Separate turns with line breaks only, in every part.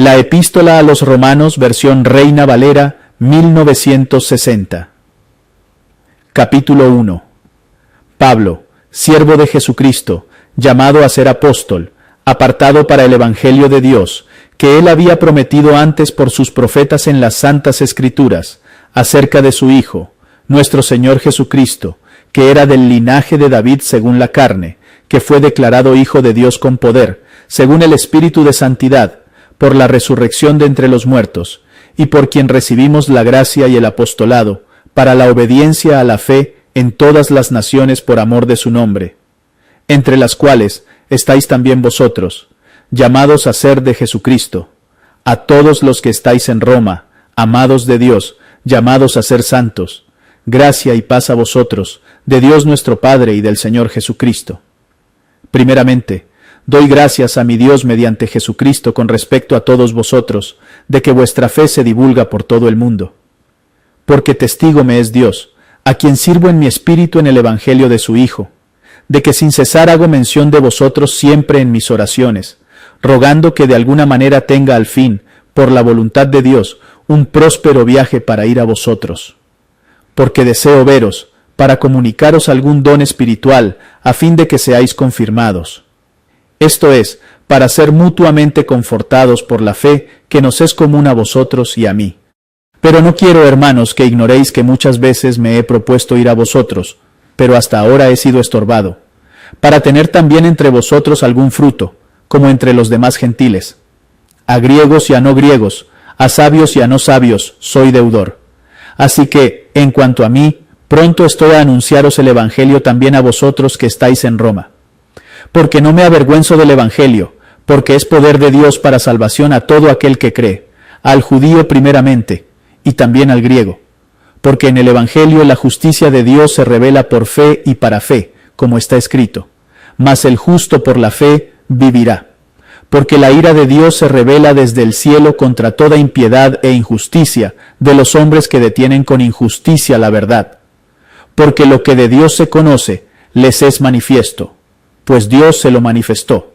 La Epístola a los Romanos, versión Reina Valera, 1960. Capítulo 1. Pablo, siervo de Jesucristo, llamado a ser apóstol, apartado para el Evangelio de Dios, que él había prometido antes por sus profetas en las Santas Escrituras, acerca de su Hijo, nuestro Señor Jesucristo, que era del linaje de David según la carne, que fue declarado Hijo de Dios con poder, según el Espíritu de Santidad, por la resurrección de entre los muertos, y por quien recibimos la gracia y el apostolado, para la obediencia a la fe en todas las naciones por amor de su nombre, entre las cuales estáis también vosotros, llamados a ser de Jesucristo, a todos los que estáis en Roma, amados de Dios, llamados a ser santos, gracia y paz a vosotros, de Dios nuestro Padre y del Señor Jesucristo. Primeramente, doy gracias a mi Dios mediante Jesucristo con respecto a todos vosotros, de que vuestra fe se divulga por todo el mundo. Porque testigo me es Dios, a quien sirvo en mi espíritu en el Evangelio de su Hijo, de que sin cesar hago mención de vosotros siempre en mis oraciones, rogando que de alguna manera tenga al fin, por la voluntad de Dios, un próspero viaje para ir a vosotros. Porque deseo veros, para comunicaros algún don espiritual, a fin de que seáis confirmados. Esto es, para ser mutuamente confortados por la fe que nos es común a vosotros y a mí. Pero no quiero, hermanos, que ignoréis que muchas veces me he propuesto ir a vosotros, pero hasta ahora he sido estorbado, para tener también entre vosotros algún fruto, como entre los demás gentiles. A griegos y a no griegos, a sabios y a no sabios, soy deudor. Así que, en cuanto a mí, pronto estoy a anunciaros el Evangelio también a vosotros que estáis en Roma. Porque no me avergüenzo del Evangelio, porque es poder de Dios para salvación a todo aquel que cree, al judío primeramente, y también al griego. Porque en el Evangelio la justicia de Dios se revela por fe y para fe, como está escrito. Mas el justo por la fe vivirá. Porque la ira de Dios se revela desde el cielo contra toda impiedad e injusticia de los hombres que detienen con injusticia la verdad. Porque lo que de Dios se conoce les es manifiesto, pues Dios se lo manifestó.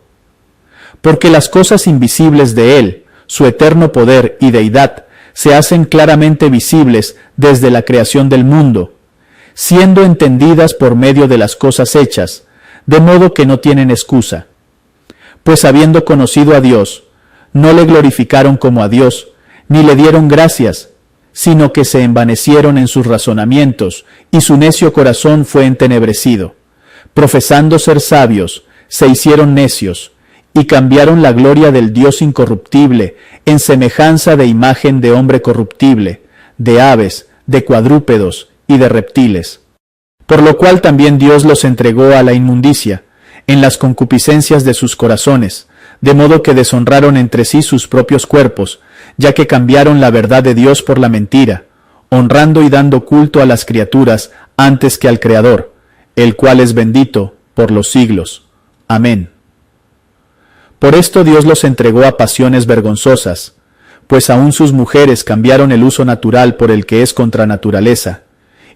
Porque las cosas invisibles de Él, su eterno poder y deidad, se hacen claramente visibles desde la creación del mundo, siendo entendidas por medio de las cosas hechas, de modo que no tienen excusa. Pues habiendo conocido a Dios, no le glorificaron como a Dios, ni le dieron gracias, sino que se envanecieron en sus razonamientos, y su necio corazón fue entenebrecido. Profesando ser sabios, se hicieron necios, y cambiaron la gloria del Dios incorruptible en semejanza de imagen de hombre corruptible, de aves, de cuadrúpedos y de reptiles. Por lo cual también Dios los entregó a la inmundicia, en las concupiscencias de sus corazones, de modo que deshonraron entre sí sus propios cuerpos, ya que cambiaron la verdad de Dios por la mentira, honrando y dando culto a las criaturas antes que al Creador, el cual es bendito por los siglos. Amén. Por esto Dios los entregó a pasiones vergonzosas, pues aun sus mujeres cambiaron el uso natural por el que es contra naturaleza,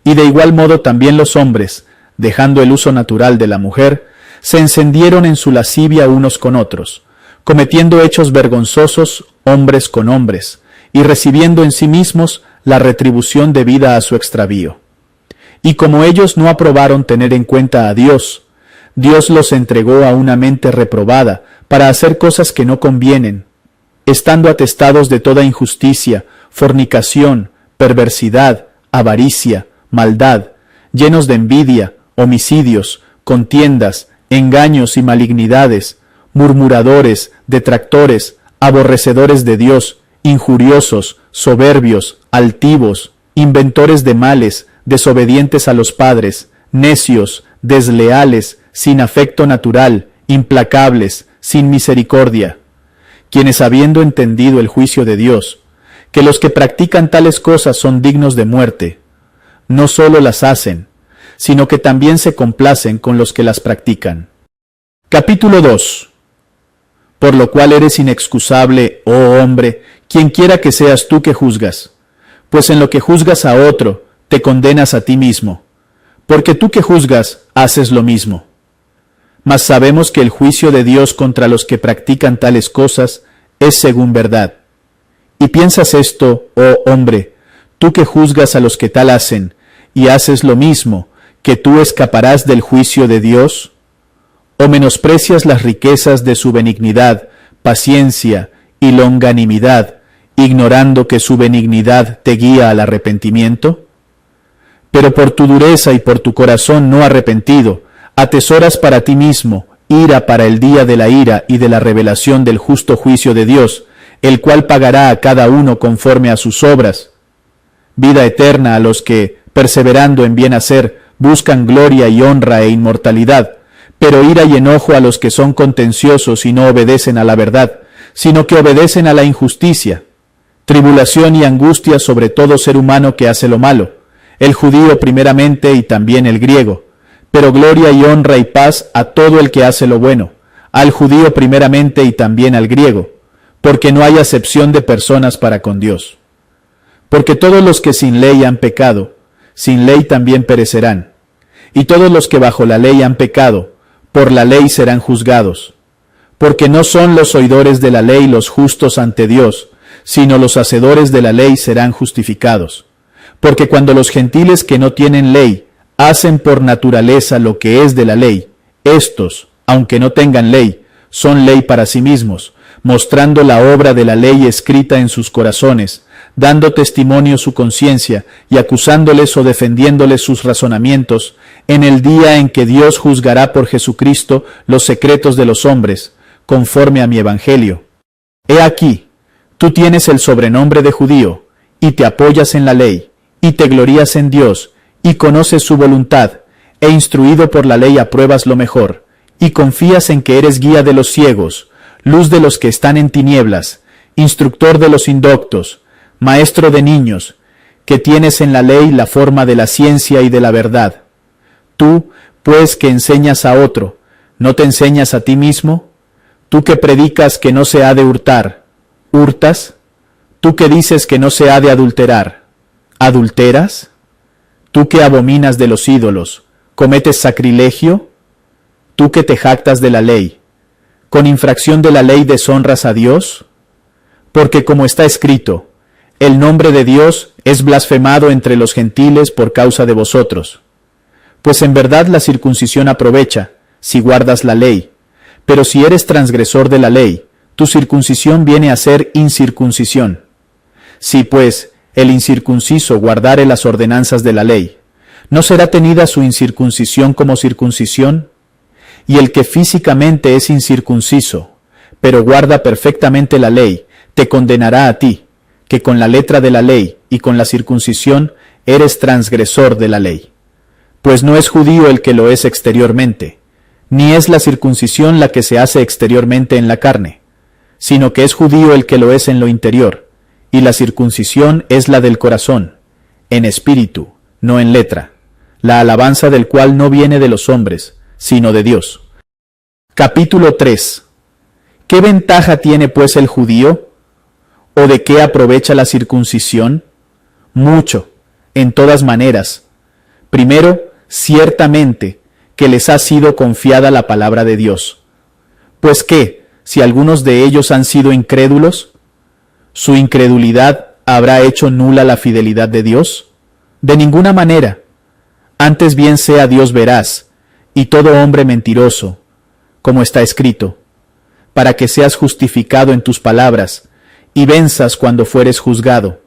y de igual modo también los hombres, dejando el uso natural de la mujer, se encendieron en su lascivia unos con otros, cometiendo hechos vergonzosos hombres con hombres, y recibiendo en sí mismos la retribución debida a su extravío. Y como ellos no aprobaron tener en cuenta a Dios, Dios los entregó a una mente reprobada para hacer cosas que no convienen, estando atestados de toda injusticia, fornicación, perversidad, avaricia, maldad, llenos de envidia, homicidios, contiendas, engaños y malignidades, murmuradores, detractores, aborrecedores de Dios, injuriosos, soberbios, altivos, inventores de males, desobedientes a los padres, necios, desleales, sin afecto natural, implacables, sin misericordia, quienes habiendo entendido el juicio de Dios, que los que practican tales cosas son dignos de muerte, no solo las hacen, sino que también se complacen con los que las practican. Capítulo 2. Por lo cual eres inexcusable, oh hombre, quienquiera que seas tú que juzgas, pues en lo que juzgas a otro, te condenas a ti mismo, porque tú que juzgas, haces lo mismo. Mas sabemos que el juicio de Dios contra los que practican tales cosas es según verdad. ¿Y piensas esto, oh hombre, tú que juzgas a los que tal hacen, y haces lo mismo, que tú escaparás del juicio de Dios? ¿O menosprecias las riquezas de su benignidad, paciencia y longanimidad, ignorando que su benignidad te guía al arrepentimiento? Pero por tu dureza y por tu corazón no arrepentido, atesoras para ti mismo ira para el día de la ira y de la revelación del justo juicio de Dios, el cual pagará a cada uno conforme a sus obras. Vida eterna a los que, perseverando en bien hacer, buscan gloria y honra e inmortalidad, pero ira y enojo a los que son contenciosos y no obedecen a la verdad, sino que obedecen a la injusticia. Tribulación y angustia sobre todo ser humano que hace lo malo, el judío primeramente y también el griego, pero gloria y honra y paz a todo el que hace lo bueno, al judío primeramente y también al griego, porque no hay acepción de personas para con Dios. Porque todos los que sin ley han pecado, sin ley también perecerán, y todos los que bajo la ley han pecado, por la ley serán juzgados. Porque no son los oidores de la ley los justos ante Dios, sino los hacedores de la ley serán justificados. Porque cuando los gentiles que no tienen ley hacen por naturaleza lo que es de la ley, éstos, aunque no tengan ley, son ley para sí mismos, mostrando la obra de la ley escrita en sus corazones, dando testimonio su conciencia y acusándoles o defendiéndoles sus razonamientos, en el día en que Dios juzgará por Jesucristo los secretos de los hombres, conforme a mi evangelio. He aquí, tú tienes el sobrenombre de judío, y te apoyas en la ley, y te glorías en Dios, y conoces su voluntad, e instruido por la ley apruebas lo mejor, y confías en que eres guía de los ciegos, luz de los que están en tinieblas, instructor de los indoctos, maestro de niños, que tienes en la ley la forma de la ciencia y de la verdad. Tú, pues, que enseñas a otro, ¿no te enseñas a ti mismo? Tú que predicas que no se ha de hurtar, ¿hurtas? Tú que dices que no se ha de adulterar, ¿adulteras? Tú que abominas de los ídolos, ¿cometes sacrilegio? Tú que te jactas de la ley, ¿con infracción de la ley deshonras a Dios? Porque como está escrito, el nombre de Dios es blasfemado entre los gentiles por causa de vosotros. Pues en verdad la circuncisión aprovecha, si guardas la ley, pero si eres transgresor de la ley, tu circuncisión viene a ser incircuncisión. Si pues el incircunciso guardare las ordenanzas de la ley, ¿no será tenida su incircuncisión como circuncisión? Y el que físicamente es incircunciso, pero guarda perfectamente la ley, te condenará a ti, que con la letra de la ley y con la circuncisión eres transgresor de la ley. Pues no es judío el que lo es exteriormente, ni es la circuncisión la que se hace exteriormente en la carne, sino que es judío el que lo es en lo interior, y la circuncisión es la del corazón, en espíritu, no en letra, la alabanza del cual no viene de los hombres, sino de Dios. Capítulo 3. ¿Qué ventaja tiene pues el judío? ¿O de qué aprovecha la circuncisión? Mucho, en todas maneras. Primero, ciertamente, que les ha sido confiada la palabra de Dios. Pues qué, si algunos de ellos han sido incrédulos, ¿su incredulidad habrá hecho nula la fidelidad de Dios? De ninguna manera. Antes bien sea Dios veraz, y todo hombre mentiroso, como está escrito, para que seas justificado en tus palabras, y venzas cuando fueres juzgado.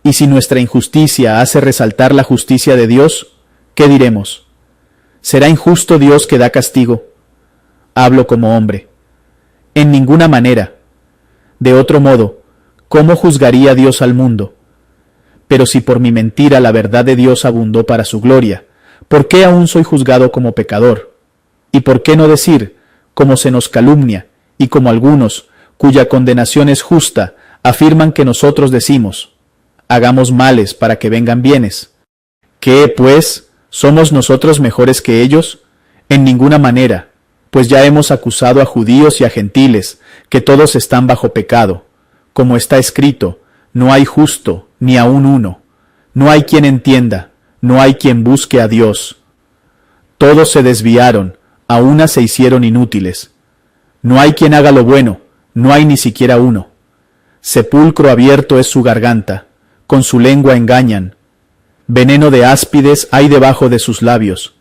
Y si nuestra injusticia hace resaltar la justicia de Dios, ¿qué diremos? ¿Será injusto Dios que da castigo? Hablo como hombre. En ninguna manera. De otro modo, ¿cómo juzgaría Dios al mundo? Pero si por mi mentira la verdad de Dios abundó para su gloria, ¿por qué aún soy juzgado como pecador? ¿Y por qué no decir, como se nos calumnia, y como algunos, cuya condenación es justa, afirman que nosotros decimos, hagamos males para que vengan bienes? ¿Qué, pues, somos nosotros mejores que ellos? En ninguna manera, pues ya hemos acusado a judíos y a gentiles, que todos están bajo pecado. Como está escrito, no hay justo, ni aun uno. No hay quien entienda, no hay quien busque a Dios. Todos se desviaron, a una se hicieron inútiles. No hay quien haga lo bueno, no hay ni siquiera uno. Sepulcro abierto es su garganta, con su lengua engañan. Veneno de áspides hay debajo de sus labios.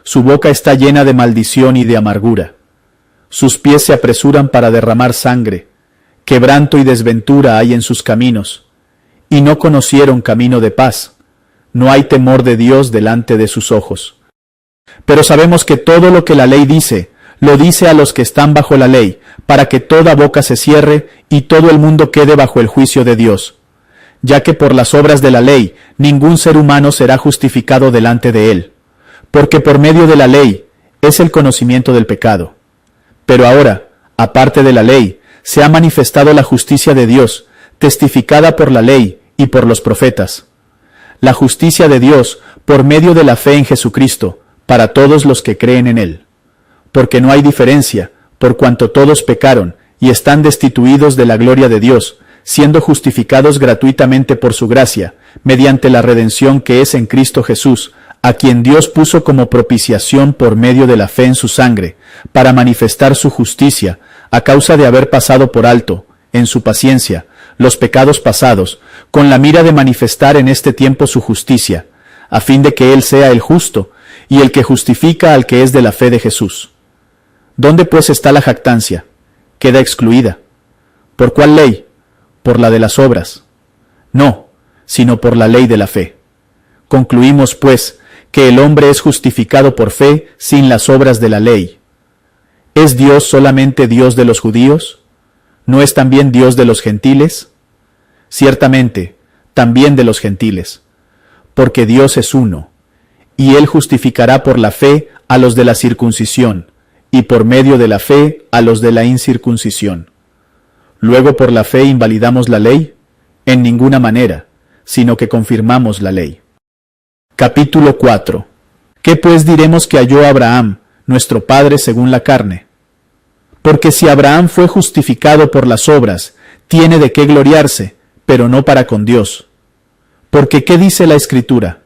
Su boca está llena de maldición y de amargura. Sus pies se apresuran para derramar sangre. Quebranto y desventura hay en sus caminos. Y no conocieron camino de paz. No hay temor de Dios delante de sus ojos. Pero sabemos que todo lo que la ley dice, lo dice a los que están bajo la ley, para que toda boca se cierre y todo el mundo quede bajo el juicio de Dios. Ya que por las obras de la ley ningún ser humano será justificado delante de él, porque por medio de la ley es el conocimiento del pecado. Pero ahora, aparte de la ley, se ha manifestado la justicia de Dios, testificada por la ley y por los profetas. La justicia de Dios por medio de la fe en Jesucristo, para todos los que creen en Él. Porque no hay diferencia, por cuanto todos pecaron y están destituidos de la gloria de Dios, siendo justificados gratuitamente por su gracia, mediante la redención que es en Cristo Jesús, a quien Dios puso como propiciación por medio de la fe en su sangre, para manifestar su justicia, a causa de haber pasado por alto, en su paciencia, los pecados pasados, con la mira de manifestar en este tiempo su justicia, a fin de que Él sea el justo, y el que justifica al que es de la fe de Jesús. ¿Dónde pues está la jactancia? Queda excluida. ¿Por cuál ley? ¿Por la de las obras? No, sino por la ley de la fe. Concluimos, pues, que el hombre es justificado por fe sin las obras de la ley. ¿Es Dios solamente Dios de los judíos? ¿No es también Dios de los gentiles? Ciertamente, también de los gentiles, porque Dios es uno, y Él justificará por la fe a los de la circuncisión, y por medio de la fe a los de la incircuncisión. Luego por la fe invalidamos la ley, en ninguna manera, sino que confirmamos la ley. Capítulo 4. ¿Qué pues diremos que halló Abraham, nuestro padre según la carne? Porque si Abraham fue justificado por las obras, tiene de qué gloriarse, pero no para con Dios. Porque ¿qué dice la Escritura?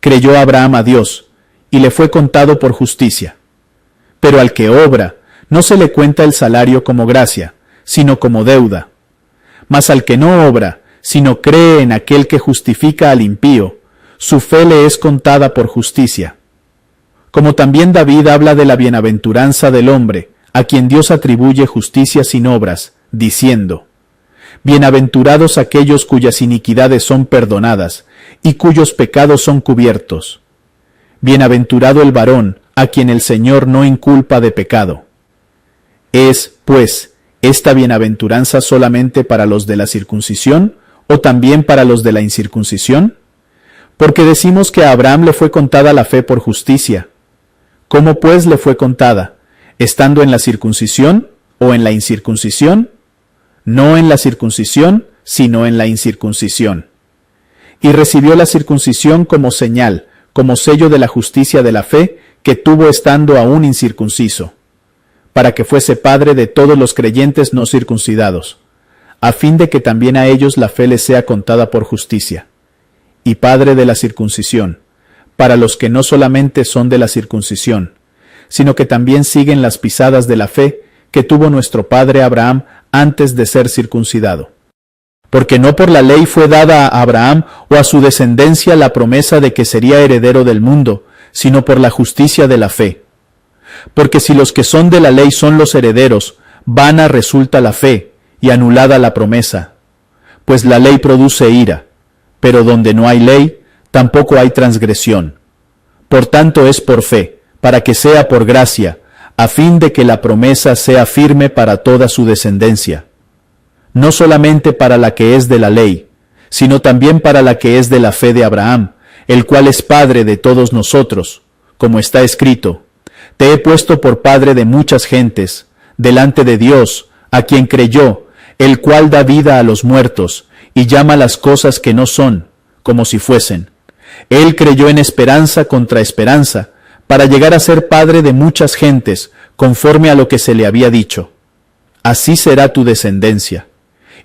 Creyó Abraham a Dios, y le fue contado por justicia. Pero al que obra, no se le cuenta el salario como gracia, sino como deuda. Mas al que no obra, sino cree en aquel que justifica al impío, su fe le es contada por justicia. Como también David habla de la bienaventuranza del hombre, a quien Dios atribuye justicia sin obras, diciendo: Bienaventurados aquellos cuyas iniquidades son perdonadas, y cuyos pecados son cubiertos. Bienaventurado el varón, a quien el Señor no inculpa de pecado. ¿Es, pues, esta bienaventuranza solamente para los de la circuncisión, o también para los de la incircuncisión? Porque decimos que a Abraham le fue contada la fe por justicia. ¿Cómo pues le fue contada? ¿Estando en la circuncisión o en la incircuncisión? No en la circuncisión, sino en la incircuncisión. Y recibió la circuncisión como señal, como sello de la justicia de la fe que tuvo estando aún incircunciso, para que fuese padre de todos los creyentes no circuncidados, a fin de que también a ellos la fe les sea contada por justicia, y padre de la circuncisión, para los que no solamente son de la circuncisión, sino que también siguen las pisadas de la fe que tuvo nuestro padre Abraham antes de ser circuncidado. Porque no por la ley fue dada a Abraham o a su descendencia la promesa de que sería heredero del mundo, sino por la justicia de la fe. Porque si los que son de la ley son los herederos, vana resulta la fe y anulada la promesa. Pues la ley produce ira, pero donde no hay ley, tampoco hay transgresión. Por tanto es por fe, para que sea por gracia, a fin de que la promesa sea firme para toda su descendencia. No solamente para la que es de la ley, sino también para la que es de la fe de Abraham, el cual es padre de todos nosotros, como está escrito: Te he puesto por padre de muchas gentes, delante de Dios, a quien creyó, el cual da vida a los muertos, y llama las cosas que no son, como si fuesen. Él creyó en esperanza contra esperanza, para llegar a ser padre de muchas gentes, conforme a lo que se le había dicho: Así será tu descendencia.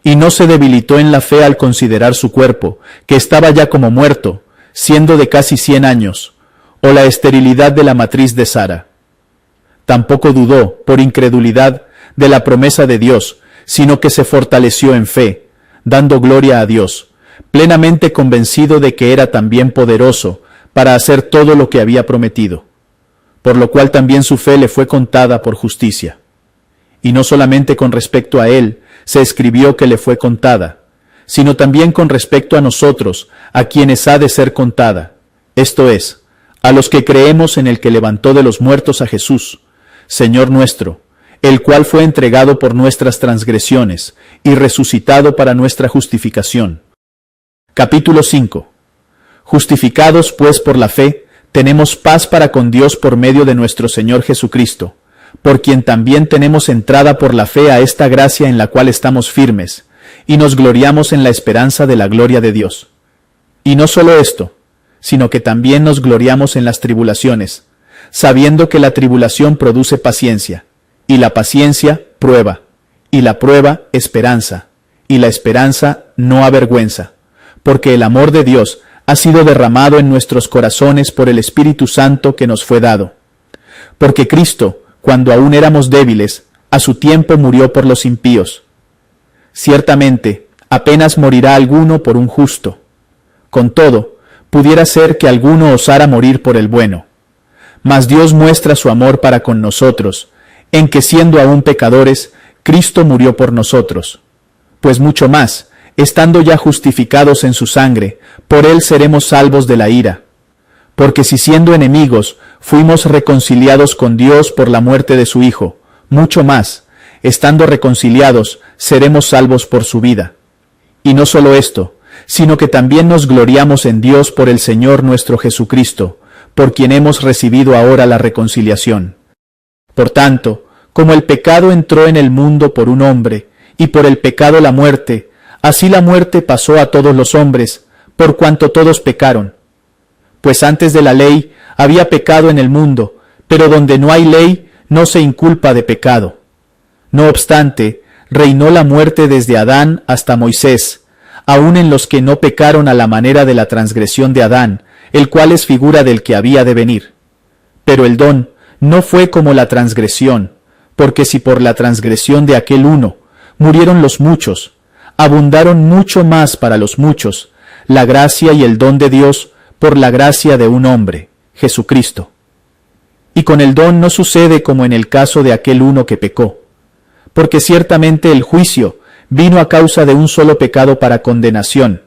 Y no se debilitó en la fe al considerar su cuerpo, que estaba ya como muerto, siendo de casi 100 años, o la esterilidad de la matriz de Sara. Tampoco dudó, por incredulidad, de la promesa de Dios, sino que se fortaleció en fe, dando gloria a Dios, plenamente convencido de que era también poderoso para hacer todo lo que había prometido, por lo cual también su fe le fue contada por justicia. Y no solamente con respecto a él se escribió que le fue contada, sino también con respecto a nosotros, a quienes ha de ser contada, esto es, a los que creemos en el que levantó de los muertos a Jesús, Señor nuestro, el cual fue entregado por nuestras transgresiones y resucitado para nuestra justificación. Capítulo 5. Justificados pues por la fe, tenemos paz para con Dios por medio de nuestro Señor Jesucristo, por quien también tenemos entrada por la fe a esta gracia en la cual estamos firmes, y nos gloriamos en la esperanza de la gloria de Dios. Y no solo esto, sino que también nos gloriamos en las tribulaciones, sabiendo que la tribulación produce paciencia, y la paciencia prueba, y la prueba esperanza, y la esperanza no avergüenza, porque el amor de Dios ha sido derramado en nuestros corazones por el Espíritu Santo que nos fue dado. Porque Cristo, cuando aún éramos débiles, a su tiempo murió por los impíos. Ciertamente, apenas morirá alguno por un justo. Con todo, pudiera ser que alguno osara morir por el bueno. Mas Dios muestra su amor para con nosotros, en que siendo aún pecadores, Cristo murió por nosotros. Pues mucho más, estando ya justificados en su sangre, por él seremos salvos de la ira. Porque si siendo enemigos, fuimos reconciliados con Dios por la muerte de su Hijo, mucho más, estando reconciliados, seremos salvos por su vida. Y no solo esto, sino que también nos gloriamos en Dios por el Señor nuestro Jesucristo, por quien hemos recibido ahora la reconciliación. Por tanto, como el pecado entró en el mundo por un hombre, y por el pecado la muerte, así la muerte pasó a todos los hombres, por cuanto todos pecaron. Pues antes de la ley había pecado en el mundo, pero donde no hay ley no se inculpa de pecado. No obstante, reinó la muerte desde Adán hasta Moisés, aun en los que no pecaron a la manera de la transgresión de Adán, el cual es figura del que había de venir. Pero el don no fue como la transgresión, porque si por la transgresión de aquel uno murieron los muchos, abundaron mucho más para los muchos la gracia y el don de Dios por la gracia de un hombre, Jesucristo. Y con el don no sucede como en el caso de aquel uno que pecó, porque ciertamente el juicio vino a causa de un solo pecado para condenación,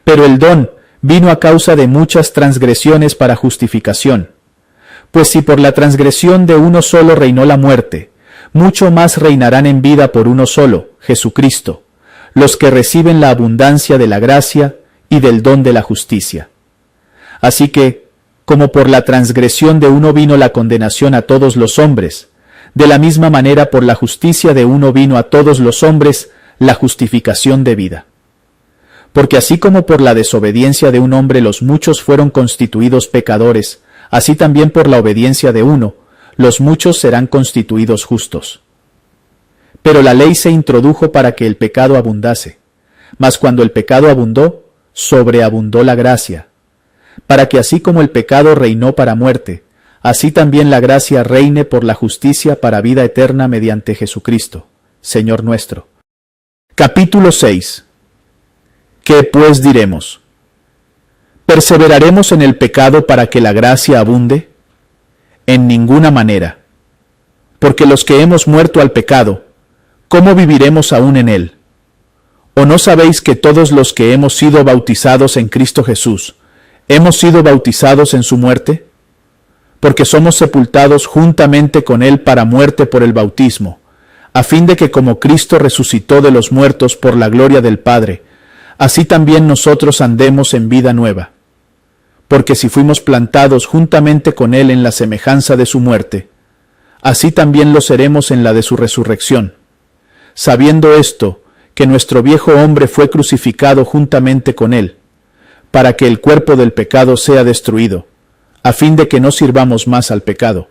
pero el don vino a causa de muchas transgresiones para justificación. Pues si por la transgresión de uno solo reinó la muerte, mucho más reinarán en vida por uno solo, Jesucristo, los que reciben la abundancia de la gracia y del don de la justicia. Así que, como por la transgresión de uno vino la condenación a todos los hombres, de la misma manera por la justicia de uno vino a todos los hombres la justificación de vida. Porque así como por la desobediencia de un hombre los muchos fueron constituidos pecadores, así también por la obediencia de uno, los muchos serán constituidos justos. Pero la ley se introdujo para que el pecado abundase, mas cuando el pecado abundó, sobreabundó la gracia, para que así como el pecado reinó para muerte, así también la gracia reine por la justicia para vida eterna mediante Jesucristo, Señor nuestro. Capítulo 6. ¿Qué pues diremos? ¿Perseveraremos en el pecado para que la gracia abunde? En ninguna manera. Porque los que hemos muerto al pecado, ¿cómo viviremos aún en él? ¿O no sabéis que todos los que hemos sido bautizados en Cristo Jesús, hemos sido bautizados en su muerte? Porque somos sepultados juntamente con él para muerte por el bautismo, a fin de que como Cristo resucitó de los muertos por la gloria del Padre, así también nosotros andemos en vida nueva. Porque si fuimos plantados juntamente con él en la semejanza de su muerte, así también lo seremos en la de su resurrección, sabiendo esto, que nuestro viejo hombre fue crucificado juntamente con él, para que el cuerpo del pecado sea destruido, a fin de que no sirvamos más al pecado.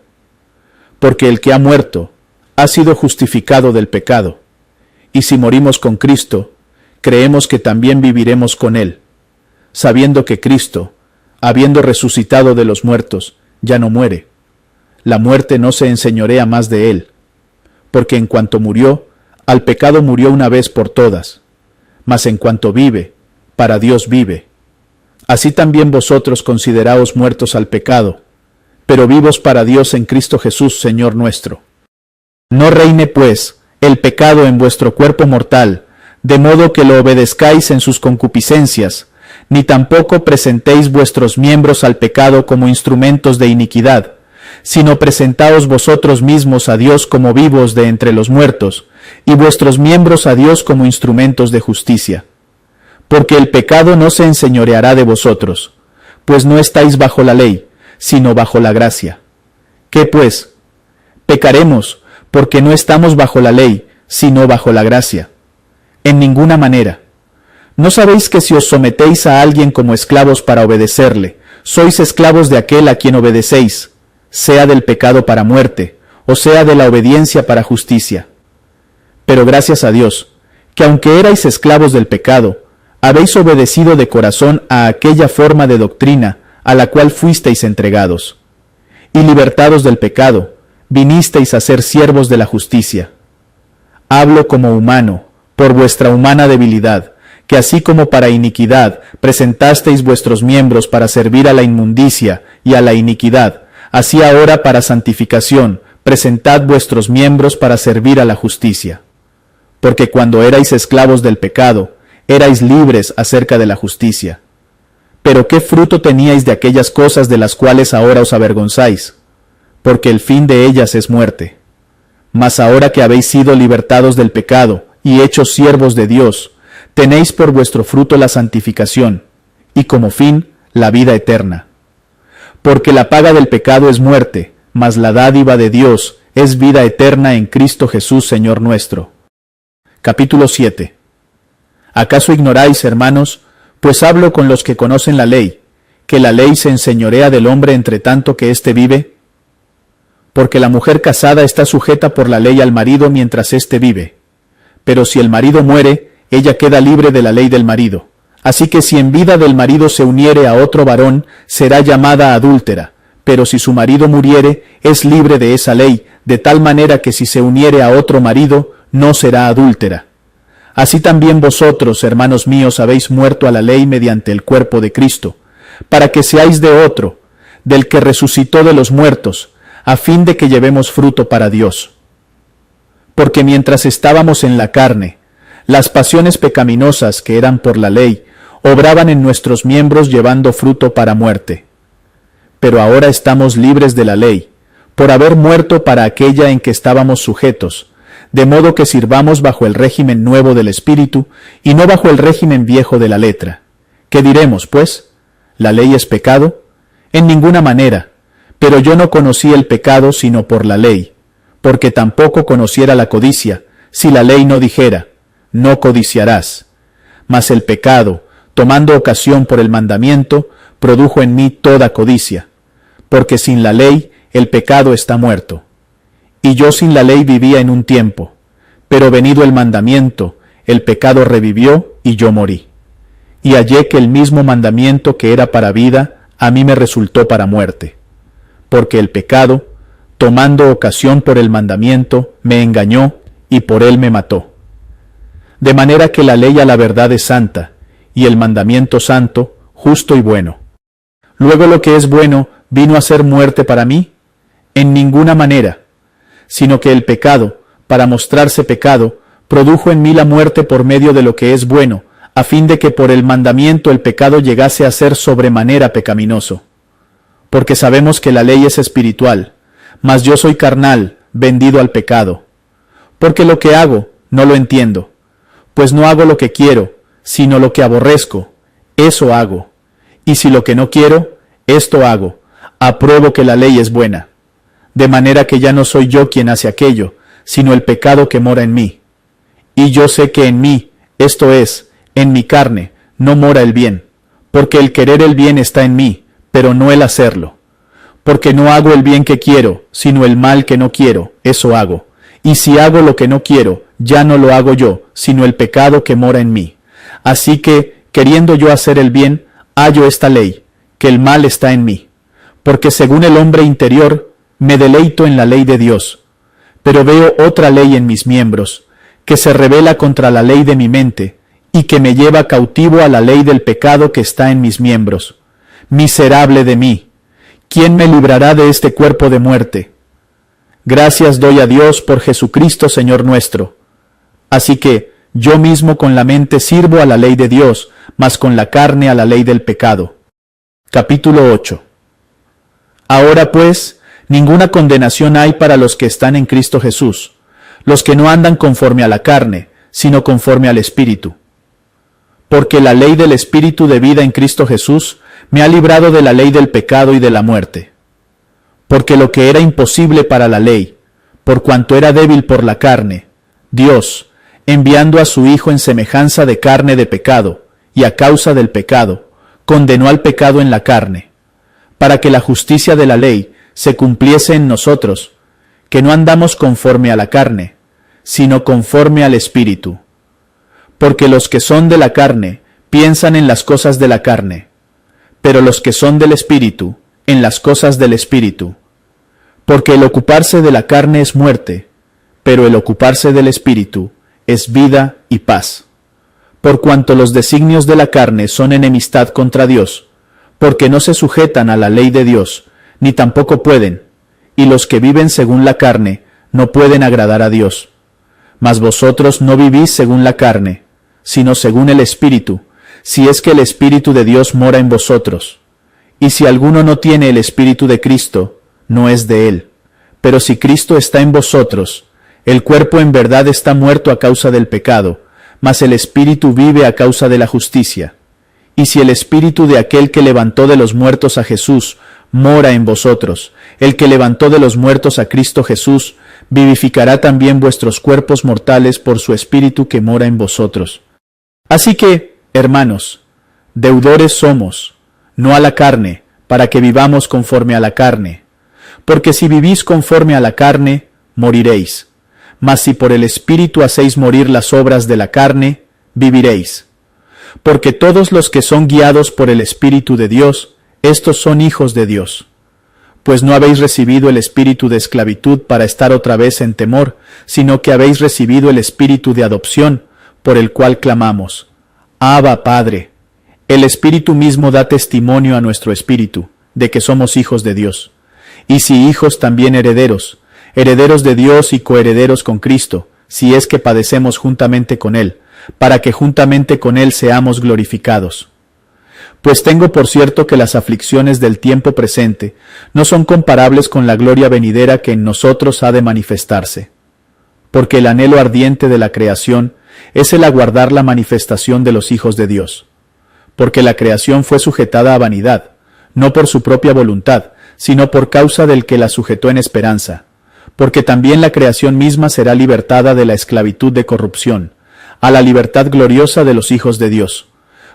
Porque el que ha muerto ha sido justificado del pecado, y si morimos con Cristo, creemos que también viviremos con él, sabiendo que Cristo, habiendo resucitado de los muertos, ya no muere. La muerte no se enseñorea más de él, porque en cuanto murió, al pecado murió una vez por todas, mas en cuanto vive, para Dios vive. Así también vosotros consideraos muertos al pecado, pero vivos para Dios en Cristo Jesús, Señor nuestro. No reine, pues, el pecado en vuestro cuerpo mortal, de modo que lo obedezcáis en sus concupiscencias, ni tampoco presentéis vuestros miembros al pecado como instrumentos de iniquidad, sino presentaos vosotros mismos a Dios como vivos de entre los muertos, y vuestros miembros a Dios como instrumentos de justicia. Porque el pecado no se enseñoreará de vosotros, pues no estáis bajo la ley, sino bajo la gracia. ¿Qué pues? Pecaremos, porque no estamos bajo la ley, sino bajo la gracia. En ninguna manera. ¿No sabéis que si os sometéis a alguien como esclavos para obedecerle, sois esclavos de aquel a quien obedecéis, sea del pecado para muerte, o sea de la obediencia para justicia? Pero gracias a Dios, que aunque erais esclavos del pecado, habéis obedecido de corazón a aquella forma de doctrina a la cual fuisteis entregados. Y libertados del pecado, vinisteis a ser siervos de la justicia. Hablo como humano, por vuestra humana debilidad, que así como para iniquidad presentasteis vuestros miembros para servir a la inmundicia y a la iniquidad, así ahora para santificación presentad vuestros miembros para servir a la justicia. Porque cuando erais esclavos del pecado, erais libres acerca de la justicia. Pero ¿qué fruto teníais de aquellas cosas de las cuales ahora os avergonzáis? Porque el fin de ellas es muerte. Mas ahora que habéis sido libertados del pecado y hechos siervos de Dios, tenéis por vuestro fruto la santificación, y como fin la vida eterna. Porque la paga del pecado es muerte, mas la dádiva de Dios es vida eterna en Cristo Jesús, Señor nuestro. Capítulo 7. ¿Acaso ignoráis, hermanos, pues hablo con los que conocen la ley, que la ley se enseñorea del hombre entre tanto que éste vive? Porque la mujer casada está sujeta por la ley al marido mientras éste vive. Pero si el marido muere, ella queda libre de la ley del marido. Así que si en vida del marido se uniere a otro varón, será llamada adúltera. Pero si su marido muriere, es libre de esa ley, de tal manera que si se uniere a otro marido, no será adúltera. Así también vosotros, hermanos míos, habéis muerto a la ley mediante el cuerpo de Cristo, para que seáis de otro, del que resucitó de los muertos, a fin de que llevemos fruto para Dios. Porque mientras estábamos en la carne, las pasiones pecaminosas que eran por la ley, obraban en nuestros miembros llevando fruto para muerte. Pero ahora estamos libres de la ley, por haber muerto para aquella en que estábamos sujetos, de modo que sirvamos bajo el régimen nuevo del Espíritu y no bajo el régimen viejo de la letra. ¿Qué diremos, pues? ¿La ley es pecado? En ninguna manera, pero yo no conocí el pecado sino por la ley, porque tampoco conociera la codicia, si la ley no dijera, no codiciarás. Mas el pecado, tomando ocasión por el mandamiento, produjo en mí toda codicia, porque sin la ley el pecado está muerto. Y yo sin la ley vivía en un tiempo, pero venido el mandamiento, el pecado revivió y yo morí. Y hallé que el mismo mandamiento que era para vida, a mí me resultó para muerte. Porque el pecado, tomando ocasión por el mandamiento, me engañó y por él me mató. De manera que la ley a la verdad es santa, y el mandamiento santo, justo y bueno. Luego lo que es bueno, ¿vino a ser muerte para mí? En ninguna manera, sino que el pecado, para mostrarse pecado, produjo en mí la muerte por medio de lo que es bueno, a fin de que por el mandamiento el pecado llegase a ser sobremanera pecaminoso. Porque sabemos que la ley es espiritual, mas yo soy carnal, vendido al pecado. Porque lo que hago, no lo entiendo, pues no hago lo que quiero, sino lo que aborrezco, eso hago. Y si lo que no quiero, esto hago, apruebo que la ley es buena. De manera que ya no soy yo quien hace aquello, sino el pecado que mora en mí. Y yo sé que en mí, esto es, en mi carne, no mora el bien, porque el querer el bien está en mí, pero no el hacerlo. Porque no hago el bien que quiero, sino el mal que no quiero, eso hago. Y si hago lo que no quiero, ya no lo hago yo, sino el pecado que mora en mí. Así que, queriendo yo hacer el bien, hallo esta ley, que el mal está en mí. Porque según el hombre interior, me deleito en la ley de Dios, pero veo otra ley en mis miembros, que se rebela contra la ley de mi mente, y que me lleva cautivo a la ley del pecado que está en mis miembros. Miserable de mí, ¿quién me librará de este cuerpo de muerte? Gracias doy a Dios por Jesucristo Señor nuestro. Así que yo mismo con la mente sirvo a la ley de Dios, mas con la carne a la ley del pecado. Capítulo 8. Ahora pues, ninguna condenación hay para los que están en Cristo Jesús, los que no andan conforme a la carne, sino conforme al Espíritu. Porque la ley del Espíritu de vida en Cristo Jesús me ha librado de la ley del pecado y de la muerte. Porque lo que era imposible para la ley, por cuanto era débil por la carne, Dios, enviando a su Hijo en semejanza de carne de pecado, y a causa del pecado, condenó al pecado en la carne, para que la justicia de la ley se cumpliese en nosotros, que no andamos conforme a la carne, sino conforme al Espíritu. Porque los que son de la carne piensan en las cosas de la carne, pero los que son del Espíritu, en las cosas del Espíritu. Porque el ocuparse de la carne es muerte, pero el ocuparse del Espíritu es vida y paz. Por cuanto los designios de la carne son enemistad contra Dios, porque no se sujetan a la ley de Dios, ni tampoco pueden, y los que viven según la carne no pueden agradar a Dios. Mas vosotros no vivís según la carne, sino según el Espíritu, si es que el Espíritu de Dios mora en vosotros. Y si alguno no tiene el Espíritu de Cristo, no es de él. Pero si Cristo está en vosotros, el cuerpo en verdad está muerto a causa del pecado, mas el Espíritu vive a causa de la justicia. Y si el Espíritu de aquel que levantó de los muertos a Jesús mora en vosotros, el que levantó de los muertos a Cristo Jesús, vivificará también vuestros cuerpos mortales por su Espíritu que mora en vosotros. Así que, hermanos, deudores somos, no a la carne, para que vivamos conforme a la carne. Porque si vivís conforme a la carne, moriréis. Mas si por el Espíritu hacéis morir las obras de la carne, viviréis. Porque todos los que son guiados por el Espíritu de Dios, estos son hijos de Dios. Pues no habéis recibido el espíritu de esclavitud para estar otra vez en temor, sino que habéis recibido el espíritu de adopción, por el cual clamamos, Abba, Padre. El Espíritu mismo da testimonio a nuestro espíritu, de que somos hijos de Dios. Y si hijos, también herederos, herederos de Dios y coherederos con Cristo, si es que padecemos juntamente con Él, para que juntamente con Él seamos glorificados. Pues tengo por cierto que las aflicciones del tiempo presente no son comparables con la gloria venidera que en nosotros ha de manifestarse. Porque el anhelo ardiente de la creación es el aguardar la manifestación de los hijos de Dios. Porque la creación fue sujetada a vanidad, no por su propia voluntad, sino por causa del que la sujetó en esperanza. Porque también la creación misma será libertada de la esclavitud de corrupción, a la libertad gloriosa de los hijos de Dios.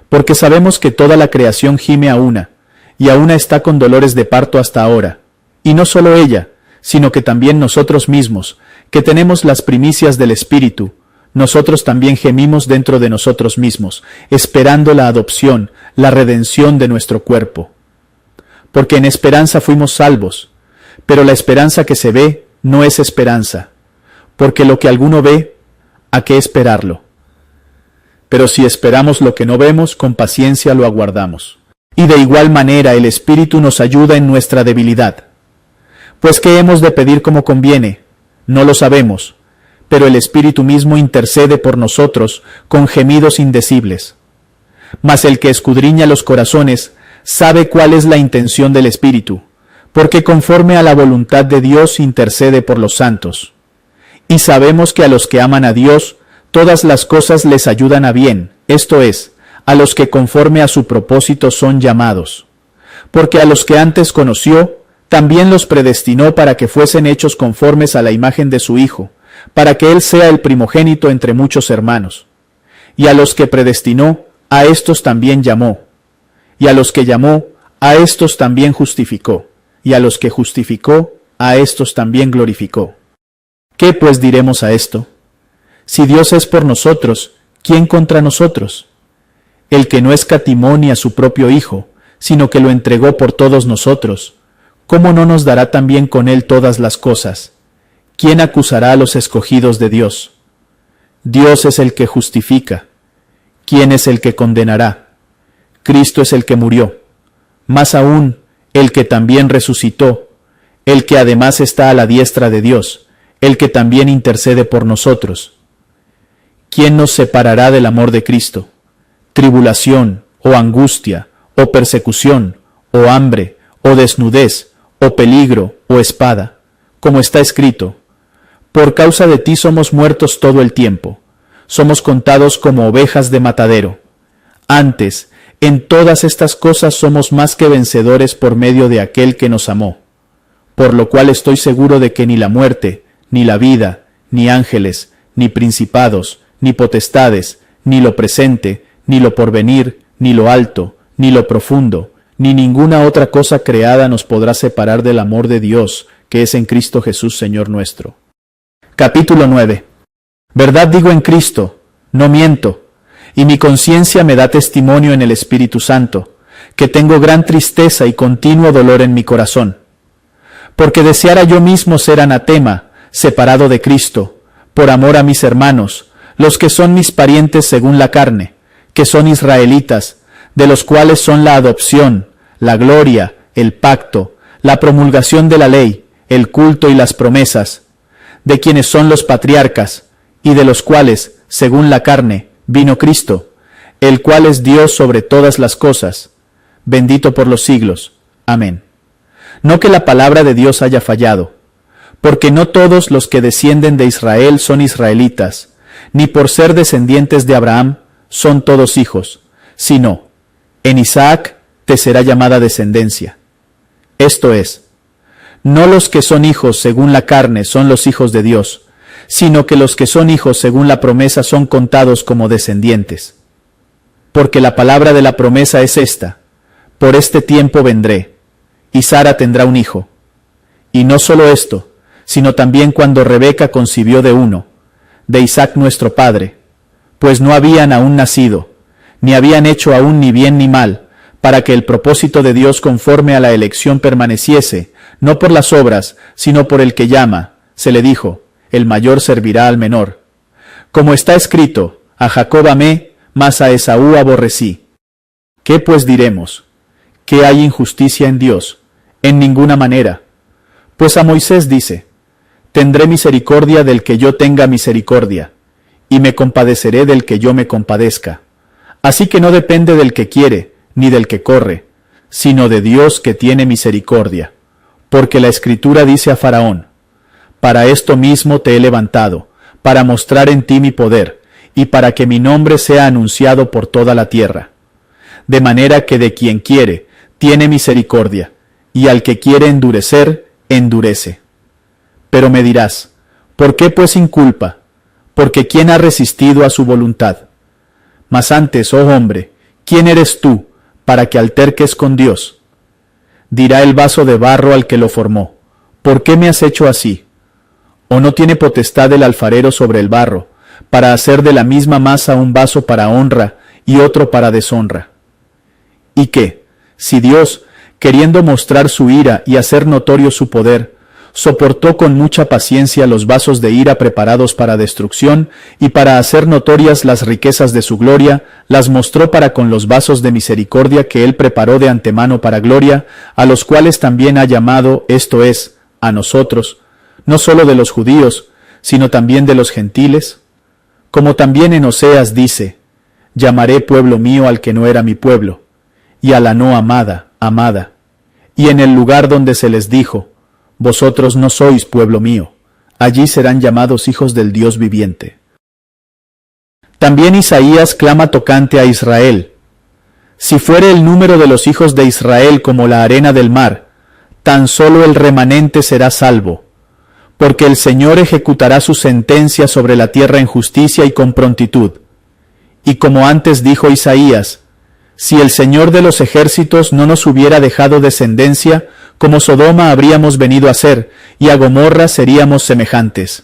Porque sabemos que toda la creación gime a una, y a una está con dolores de parto hasta ahora. Y no solo ella, sino que también nosotros mismos, que tenemos las primicias del Espíritu, nosotros también gemimos dentro de nosotros mismos, esperando la adopción, la redención de nuestro cuerpo. Porque en esperanza fuimos salvos, pero la esperanza que se ve no es esperanza, porque lo que alguno ve, ¿a qué esperarlo? Pero si esperamos lo que no vemos, con paciencia lo aguardamos. Y de igual manera el Espíritu nos ayuda en nuestra debilidad. Pues ¿qué hemos de pedir como conviene? No lo sabemos, pero el Espíritu mismo intercede por nosotros con gemidos indecibles. Mas el que escudriña los corazones sabe cuál es la intención del Espíritu, porque conforme a la voluntad de Dios intercede por los santos. Y sabemos que a los que aman a Dios, todas las cosas les ayudan a bien, esto es, a los que conforme a su propósito son llamados. Porque a los que antes conoció, también los predestinó para que fuesen hechos conformes a la imagen de su Hijo, para que Él sea el primogénito entre muchos hermanos. Y a los que predestinó, a éstos también llamó. Y a los que llamó, a éstos también justificó. Y a los que justificó, a éstos también glorificó. ¿Qué pues diremos a esto? Si Dios es por nosotros, ¿quién contra nosotros? El que no escatimó ni a su propio Hijo, sino que lo entregó por todos nosotros, ¿cómo no nos dará también con Él todas las cosas? ¿Quién acusará a los escogidos de Dios? Dios es el que justifica. ¿quién es el que condenará? Cristo es el que murió, más aún el que también resucitó, el que además está a la diestra de Dios, el que también intercede por nosotros. ¿Quién nos separará del amor de Cristo? ¿Tribulación, o angustia, o persecución, o hambre, o desnudez, o peligro, o espada? Como está escrito: por causa de ti somos muertos todo el tiempo, somos contados como ovejas de matadero. Antes, en todas estas cosas somos más que vencedores por medio de aquel que nos amó. Por lo cual estoy seguro de que ni la muerte, ni la vida, ni ángeles, ni principados, ni potestades, ni lo presente, ni lo porvenir, ni lo alto, ni lo profundo, ni ninguna otra cosa creada nos podrá separar del amor de Dios, que es en Cristo Jesús Señor nuestro. Capítulo 9. Verdad digo en Cristo, no miento, y mi conciencia me da testimonio en el Espíritu Santo, que tengo gran tristeza y continuo dolor en mi corazón. Porque deseara yo mismo ser anatema, separado de Cristo, por amor a mis hermanos, los que son mis parientes según la carne, que son israelitas, de los cuales son la adopción, la gloria, el pacto, la promulgación de la ley, el culto y las promesas, de quienes son los patriarcas, y de los cuales, según la carne, vino Cristo, el cual es Dios sobre todas las cosas, bendito por los siglos. Amén. No que la palabra de Dios haya fallado, porque no todos los que descienden de Israel son israelitas, ni por ser descendientes de Abraham son todos hijos, sino, en Isaac te será llamada descendencia. Esto es, no los que son hijos según la carne son los hijos de Dios, sino que los que son hijos según la promesa son contados como descendientes. Porque la palabra de la promesa es esta: por este tiempo vendré, y Sara tendrá un hijo. Y no solo esto, sino también cuando Rebeca concibió de uno, de Isaac nuestro padre, pues no habían aún nacido, ni habían hecho aún ni bien ni mal, para que el propósito de Dios conforme a la elección permaneciese, no por las obras, sino por el que llama. Se le dijo: el mayor servirá al menor. Como está escrito: a Jacob amé, mas a Esaú aborrecí. ¿Qué pues diremos? ¿Que hay injusticia en Dios? En ninguna manera. Pues a Moisés dice: tendré misericordia del que yo tenga misericordia, y me compadeceré del que yo me compadezca. Así que no depende del que quiere, ni del que corre, sino de Dios que tiene misericordia. Porque la Escritura dice a Faraón: para esto mismo te he levantado, para mostrar en ti mi poder, y para que mi nombre sea anunciado por toda la tierra. De manera que de quien quiere, tiene misericordia, y al que quiere endurecer, endurece. Pero me dirás: ¿por qué pues inculpa? Porque ¿quién ha resistido a su voluntad? Mas antes, oh hombre, ¿quién eres tú, para que alterques con Dios? Dirá el vaso de barro al que lo formó: ¿por qué me has hecho así? ¿O no tiene potestad el alfarero sobre el barro, para hacer de la misma masa un vaso para honra y otro para deshonra? ¿Y qué, si Dios, queriendo mostrar su ira y hacer notorio su poder, soportó con mucha paciencia los vasos de ira preparados para destrucción, y para hacer notorias las riquezas de su gloria, las mostró para con los vasos de misericordia que él preparó de antemano para gloria, a los cuales también ha llamado, esto es, a nosotros, no sólo de los judíos, sino también de los gentiles? Como también en Oseas dice: llamaré pueblo mío al que no era mi pueblo, y a la no amada, amada. Y en el lugar donde se les dijo: vosotros no sois pueblo mío, allí serán llamados hijos del Dios viviente. También Isaías clama tocante a Israel: si fuere el número de los hijos de Israel como la arena del mar, tan solo el remanente será salvo. Porque el Señor ejecutará su sentencia sobre la tierra en justicia y con prontitud. Y como antes dijo Isaías: si el Señor de los ejércitos no nos hubiera dejado descendencia, como Sodoma habríamos venido a ser, y a Gomorra seríamos semejantes.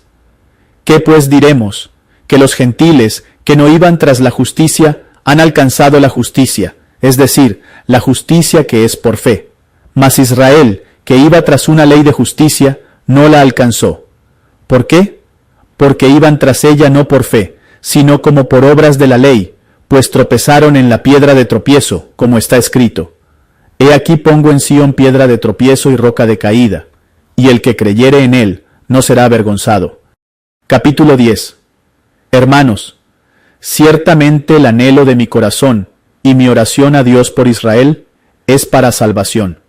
¿Qué pues diremos? Que los gentiles, que no iban tras la justicia, han alcanzado la justicia, es decir, la justicia que es por fe. Mas Israel, que iba tras una ley de justicia, no la alcanzó. ¿Por qué? Porque iban tras ella no por fe, sino como por obras de la ley, pues tropezaron en la piedra de tropiezo, como está escrito: He aquí pongo en Sión piedra de tropiezo y roca de caída, y el que creyere en él no será avergonzado. Capítulo 10. Hermanos, ciertamente el anhelo de mi corazón y mi oración a Dios por Israel es para salvación.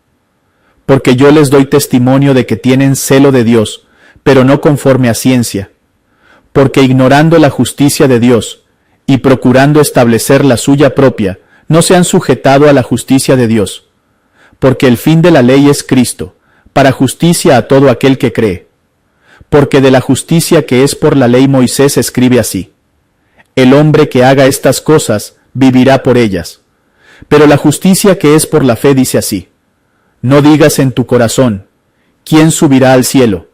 Porque yo les doy testimonio de que tienen celo de Dios, pero no conforme a ciencia. Porque ignorando la justicia de Dios y procurando establecer la suya propia, no se han sujetado a la justicia de Dios. Porque el fin de la ley es Cristo, para justicia a todo aquel que cree. Porque de la justicia que es por la ley Moisés escribe así: El hombre que haga estas cosas vivirá por ellas. Pero la justicia que es por la fe dice así: No digas en tu corazón: ¿Quién subirá al cielo?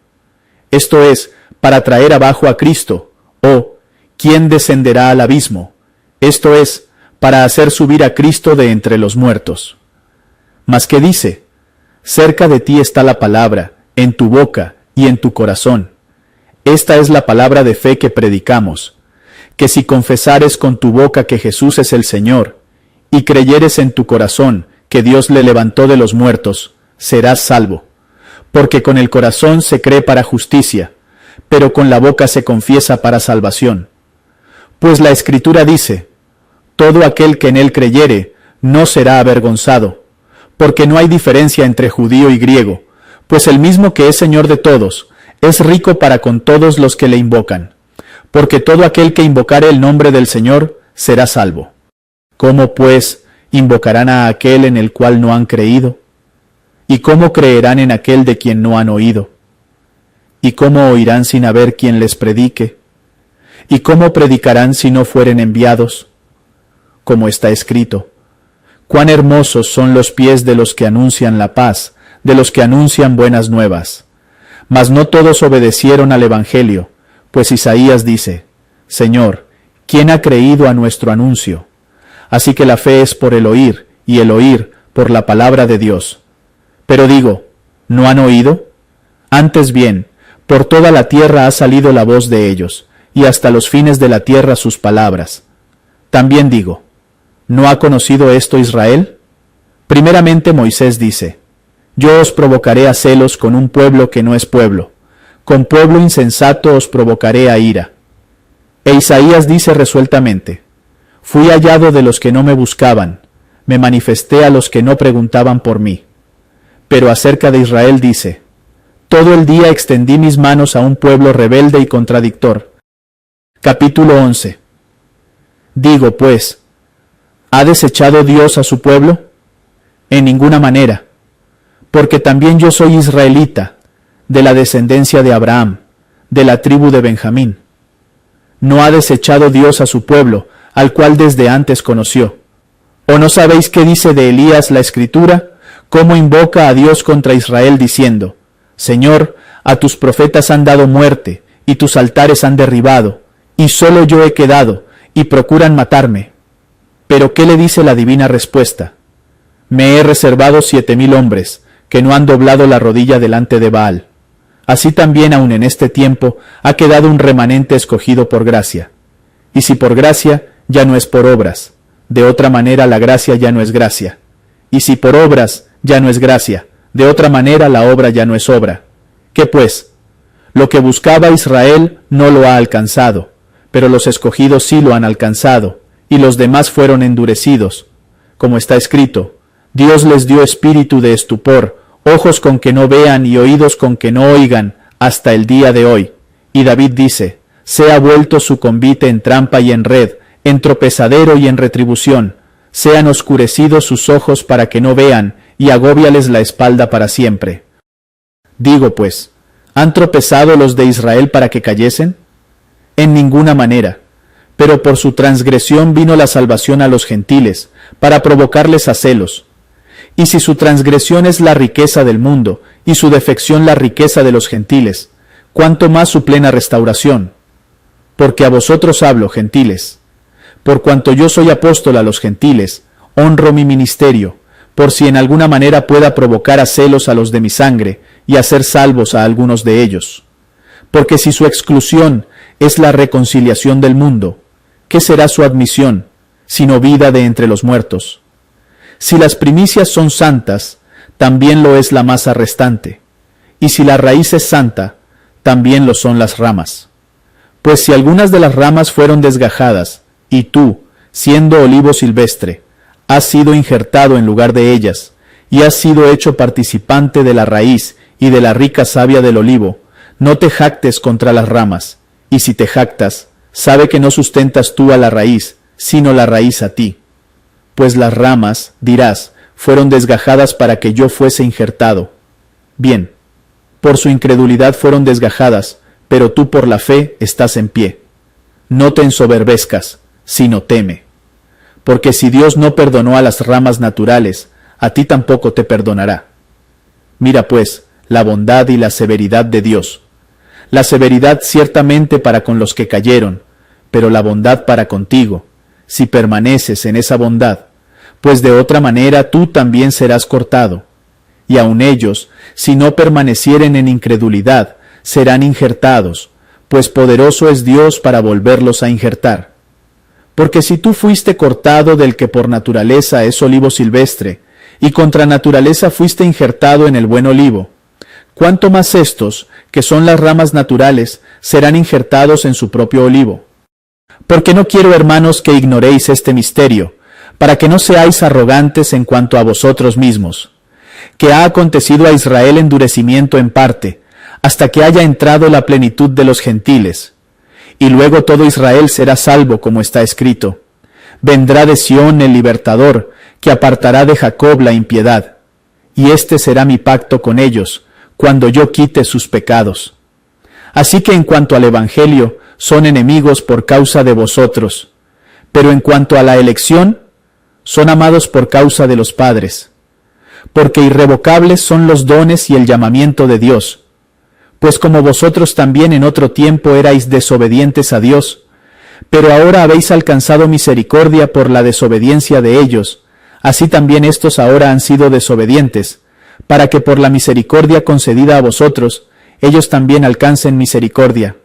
Esto es, para traer abajo a Cristo, o ¿quién descenderá al abismo? Esto es, para hacer subir a Cristo de entre los muertos. Mas ¿qué dice? Cerca de ti está la palabra, en tu boca y en tu corazón. Esta es la palabra de fe que predicamos, que si confesares con tu boca que Jesús es el Señor, y creyeres en tu corazón que Dios le levantó de los muertos, serás salvo. Porque con el corazón se cree para justicia, pero con la boca se confiesa para salvación. Pues la Escritura dice: Todo aquel que en él creyere no será avergonzado, porque no hay diferencia entre judío y griego, pues el mismo que es Señor de todos, es rico para con todos los que le invocan. Porque todo aquel que invocare el nombre del Señor será salvo. ¿Cómo, pues, invocarán a aquel en el cual no han creído? ¿Y cómo creerán en aquel de quien no han oído? ¿Y cómo oirán sin haber quien les predique? ¿Y cómo predicarán si no fueren enviados? Como está escrito: Cuán hermosos son los pies de los que anuncian la paz, de los que anuncian buenas nuevas. Mas no todos obedecieron al Evangelio, pues Isaías dice: Señor, ¿quién ha creído a nuestro anuncio? Así que la fe es por el oír, y el oír por la palabra de Dios. Pero digo, ¿no han oído? Antes bien, por toda la tierra ha salido la voz de ellos, y hasta los fines de la tierra sus palabras. También digo, ¿no ha conocido esto Israel? Primeramente Moisés dice: Yo os provocaré a celos con un pueblo que no es pueblo, con pueblo insensato os provocaré a ira. E Isaías dice resueltamente: Fui hallado de los que no me buscaban, me manifesté a los que no preguntaban por mí. Pero acerca de Israel dice: Todo el día extendí mis manos a un pueblo rebelde y contradictor. Capítulo 11. Digo, pues, ¿ha desechado Dios a su pueblo? En ninguna manera, porque también yo soy israelita, de la descendencia de Abraham, de la tribu de Benjamín. ¿No ha desechado Dios a su pueblo, al cual desde antes conoció? ¿O no sabéis qué dice de Elías la Escritura? Cómo invoca a Dios contra Israel diciendo: Señor, a tus profetas han dado muerte, y tus altares han derribado, y solo yo he quedado, y procuran matarme. Pero ¿qué le dice la divina respuesta? Me he reservado 7,000 hombres, que no han doblado la rodilla delante de Baal. Así también aun en este tiempo ha quedado un remanente escogido por gracia. Y si por gracia, ya no es por obras. De otra manera la gracia ya no es gracia. Y si por obras, ya no es gracia. De otra manera la obra ya no es obra. ¿Qué pues? Lo que buscaba Israel no lo ha alcanzado, pero los escogidos sí lo han alcanzado, y los demás fueron endurecidos. Como está escrito: Dios les dio espíritu de estupor, ojos con que no vean y oídos con que no oigan, hasta el día de hoy. Y David dice: Sea vuelto su convite en trampa y en red, en tropezadero y en retribución. Sean oscurecidos sus ojos para que no vean, y agóbiales la espalda para siempre. Digo pues, ¿han tropezado los de Israel para que cayesen? En ninguna manera. Pero por su transgresión vino la salvación a los gentiles, para provocarles a celos. Y si su transgresión es la riqueza del mundo, y su defección la riqueza de los gentiles, ¿cuánto más su plena restauración? Porque a vosotros hablo, gentiles. Por cuanto yo soy apóstol a los gentiles, honro mi ministerio, por si en alguna manera pueda provocar a celos a los de mi sangre, y hacer salvos a algunos de ellos. Porque si su exclusión es la reconciliación del mundo, ¿qué será su admisión, sino vida de entre los muertos. Si las primicias son santas, también lo es la masa restante, y si la raíz es santa, también lo son las ramas. Pues si algunas de las ramas fueron desgajadas, y tú, siendo olivo silvestre, has sido injertado en lugar de ellas, y has sido hecho participante de la raíz y de la rica savia del olivo, no te jactes contra las ramas, y si te jactas, sabe que no sustentas tú a la raíz, sino la raíz a ti. Pues las ramas, dirás, fueron desgajadas para que yo fuese injertado. Bien, por su incredulidad fueron desgajadas, pero tú por la fe estás en pie. No te ensoberbezcas, sino teme. Porque si Dios no perdonó a las ramas naturales, a ti tampoco te perdonará. Mira pues la bondad y la severidad de Dios. La severidad ciertamente para con los que cayeron, pero la bondad para contigo, si permaneces en esa bondad, pues de otra manera tú también serás cortado. Y aun ellos, si no permanecieren en incredulidad, serán injertados, pues poderoso es Dios para volverlos a injertar. Porque si tú fuiste cortado del que por naturaleza es olivo silvestre, y contra naturaleza fuiste injertado en el buen olivo, cuánto más estos, que son las ramas naturales, serán injertados en su propio olivo. Porque no quiero, hermanos, que ignoréis este misterio, para que no seáis arrogantes en cuanto a vosotros mismos, que ha acontecido a Israel endurecimiento en parte, hasta que haya entrado la plenitud de los gentiles. Y luego todo Israel será salvo, como está escrito. Vendrá de Sión el libertador, que apartará de Jacob la impiedad. Y este será mi pacto con ellos, cuando yo quite sus pecados. Así que en cuanto al Evangelio, son enemigos por causa de vosotros, pero en cuanto a la elección, son amados por causa de los padres. Porque irrevocables son los dones y el llamamiento de Dios. Pues como vosotros también en otro tiempo erais desobedientes a Dios, pero ahora habéis alcanzado misericordia por la desobediencia de ellos, así también estos ahora han sido desobedientes, para que por la misericordia concedida a vosotros, ellos también alcancen misericordia.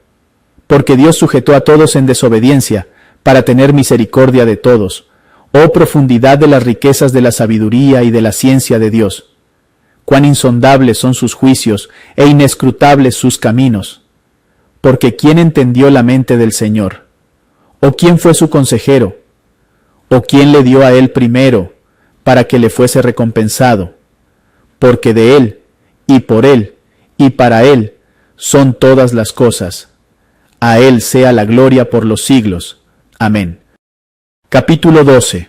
Porque Dios sujetó a todos en desobediencia, para tener misericordia de todos. Oh profundidad de las riquezas de la sabiduría y de la ciencia de Dios. Cuán insondables son sus juicios e inescrutables sus caminos. Porque ¿quién entendió la mente del Señor? ¿O quién fue su consejero? ¿O quién le dio a él primero, para que le fuese recompensado? Porque de él, y por él, y para él, son todas las cosas. A él sea la gloria por los siglos. Amén. Capítulo 12.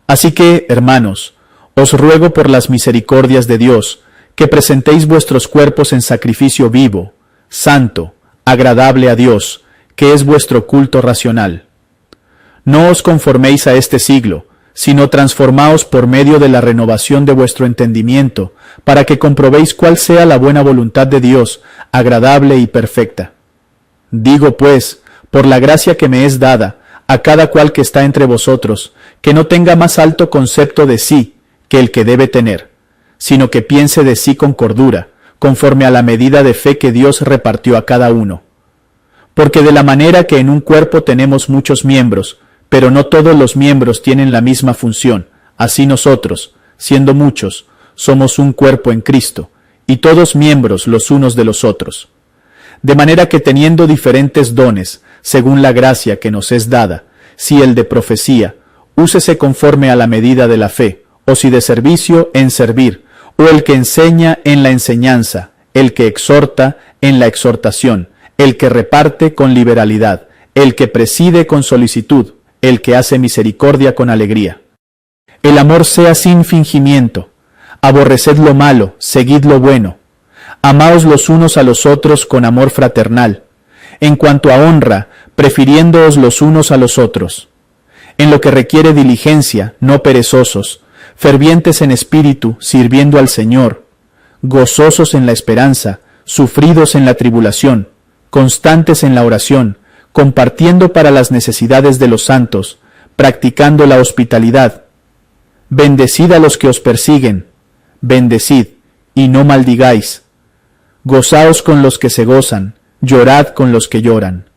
Así que, hermanos, os ruego por las misericordias de Dios, que presentéis vuestros cuerpos en sacrificio vivo, santo, agradable a Dios, que es vuestro culto racional. No os conforméis a este siglo, sino transformaos por medio de la renovación de vuestro entendimiento, para que comprobéis cuál sea la buena voluntad de Dios, agradable y perfecta. Digo pues, por la gracia que me es dada, a cada cual que está entre vosotros, que no tenga más alto concepto de sí que el que debe tener, sino que piense de sí con cordura, conforme a la medida de fe que Dios repartió a cada uno. Porque de la manera que en un cuerpo tenemos muchos miembros, pero no todos los miembros tienen la misma función, así nosotros, siendo muchos, somos un cuerpo en Cristo, y todos miembros los unos de los otros. De manera que teniendo diferentes dones, según la gracia que nos es dada, si el de profecía, úsese conforme a la medida de la fe, o si de servicio, en servir, o el que enseña en la enseñanza, el que exhorta en la exhortación, el que reparte con liberalidad, el que preside con solicitud, el que hace misericordia con alegría. El amor sea sin fingimiento, aborreced lo malo, seguid lo bueno. Amaos los unos a los otros con amor fraternal, en cuanto a honra, prefiriéndoos los unos a los otros. En lo que requiere diligencia, no perezosos, fervientes en espíritu, sirviendo al Señor, gozosos en la esperanza, sufridos en la tribulación, constantes en la oración, compartiendo para las necesidades de los santos, practicando la hospitalidad. Bendecid a los que os persiguen, bendecid, y no maldigáis. Gozaos con los que se gozan, llorad con los que lloran.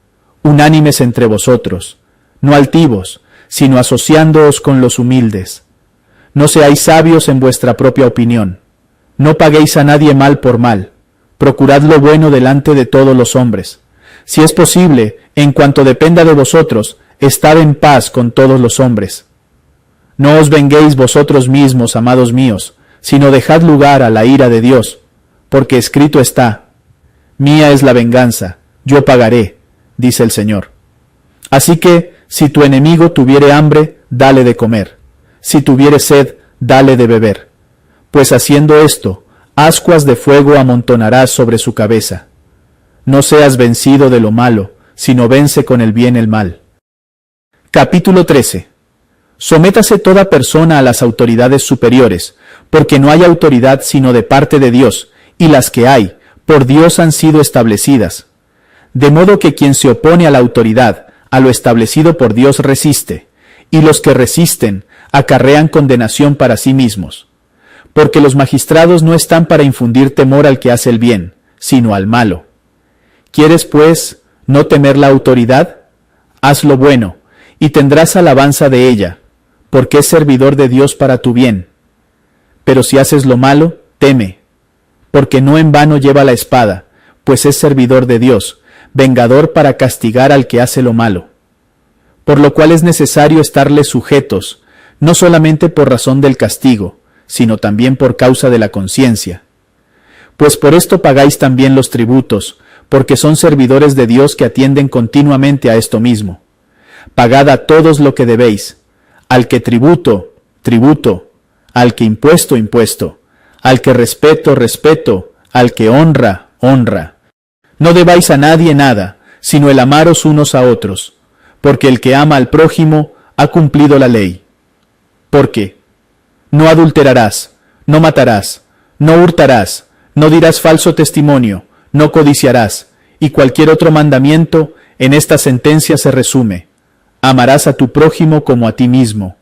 Unánimes entre vosotros, no altivos, sino asociándoos con los humildes. No seáis sabios en vuestra propia opinión. No paguéis a nadie mal por mal. Procurad lo bueno delante de todos los hombres. Si es posible, en cuanto dependa de vosotros, estad en paz con todos los hombres. No os venguéis vosotros mismos, amados míos, sino dejad lugar a la ira de Dios, porque escrito está: Mía es la venganza, yo pagaré, dice el Señor. Así que, si tu enemigo tuviere hambre, dale de comer; si tuviere sed, dale de beber. Pues haciendo esto, ascuas de fuego amontonarás sobre su cabeza. No seas vencido de lo malo, sino vence con el bien el mal. Capítulo 13. Sométase toda persona a las autoridades superiores, porque no hay autoridad sino de parte de Dios, y las que hay, por Dios han sido establecidas. De modo que quien se opone a la autoridad, a lo establecido por Dios resiste, y los que resisten acarrean condenación para sí mismos. Porque los magistrados no están para infundir temor al que hace el bien, sino al malo. ¿Quieres, pues, no temer la autoridad? Haz lo bueno, y tendrás alabanza de ella, porque es servidor de Dios para tu bien. Pero si haces lo malo, teme, porque no en vano lleva la espada, pues es servidor de Dios, vengador para castigar al que hace lo malo. Por lo cual es necesario estarles sujetos, no solamente por razón del castigo, sino también por causa de la conciencia. Pues por esto pagáis también los tributos, porque son servidores de Dios que atienden continuamente a esto mismo. Pagad a todos lo que debéis: al que tributo, tributo; al que impuesto, impuesto; al que respeto, respeto; al que honra, honra. No debáis a nadie nada, sino el amaros unos a otros, porque el que ama al prójimo ha cumplido la ley. Porque no adulterarás, no matarás, no hurtarás, no dirás falso testimonio, no codiciarás, y cualquier otro mandamiento en esta sentencia se resume: amarás a tu prójimo como a ti mismo.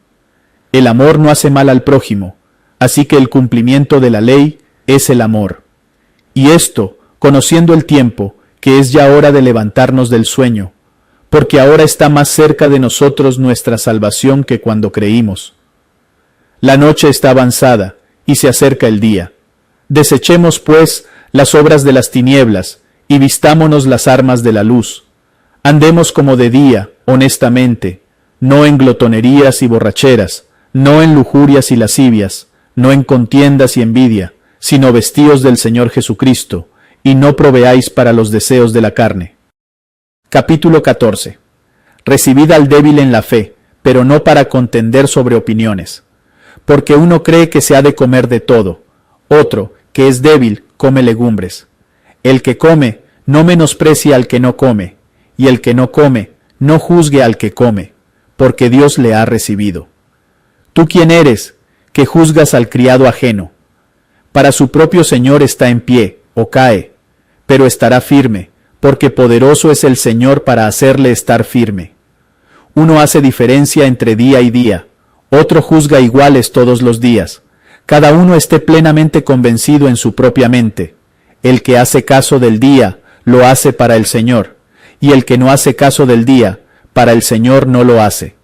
El amor no hace mal al prójimo, así que el cumplimiento de la ley es el amor. Y esto, conociendo el tiempo, que es ya hora de levantarnos del sueño, porque ahora está más cerca de nosotros nuestra salvación que cuando creímos. La noche está avanzada, y se acerca el día. Desechemos, pues, las obras de las tinieblas, y vistámonos las armas de la luz. Andemos como de día, honestamente, no en glotonerías y borracheras, no en lujurias y lascivias, no en contiendas y envidia, sino vestíos del Señor Jesucristo, y no proveáis para los deseos de la carne. Capítulo 14. Recibid al débil en la fe, pero no para contender sobre opiniones. Porque uno cree que se ha de comer de todo; otro, que es débil, come legumbres. El que come, no menosprecie al que no come, y el que no come, no juzgue al que come, porque Dios le ha recibido. ¿Tú quién eres, que juzgas al criado ajeno? Para su propio Señor está en pie, o cae, pero estará firme, porque poderoso es el Señor para hacerle estar firme. Uno hace diferencia entre día y día, otro juzga iguales todos los días. Cada uno esté plenamente convencido en su propia mente. El que hace caso del día, lo hace para el Señor, y el que no hace caso del día, para el Señor no lo hace.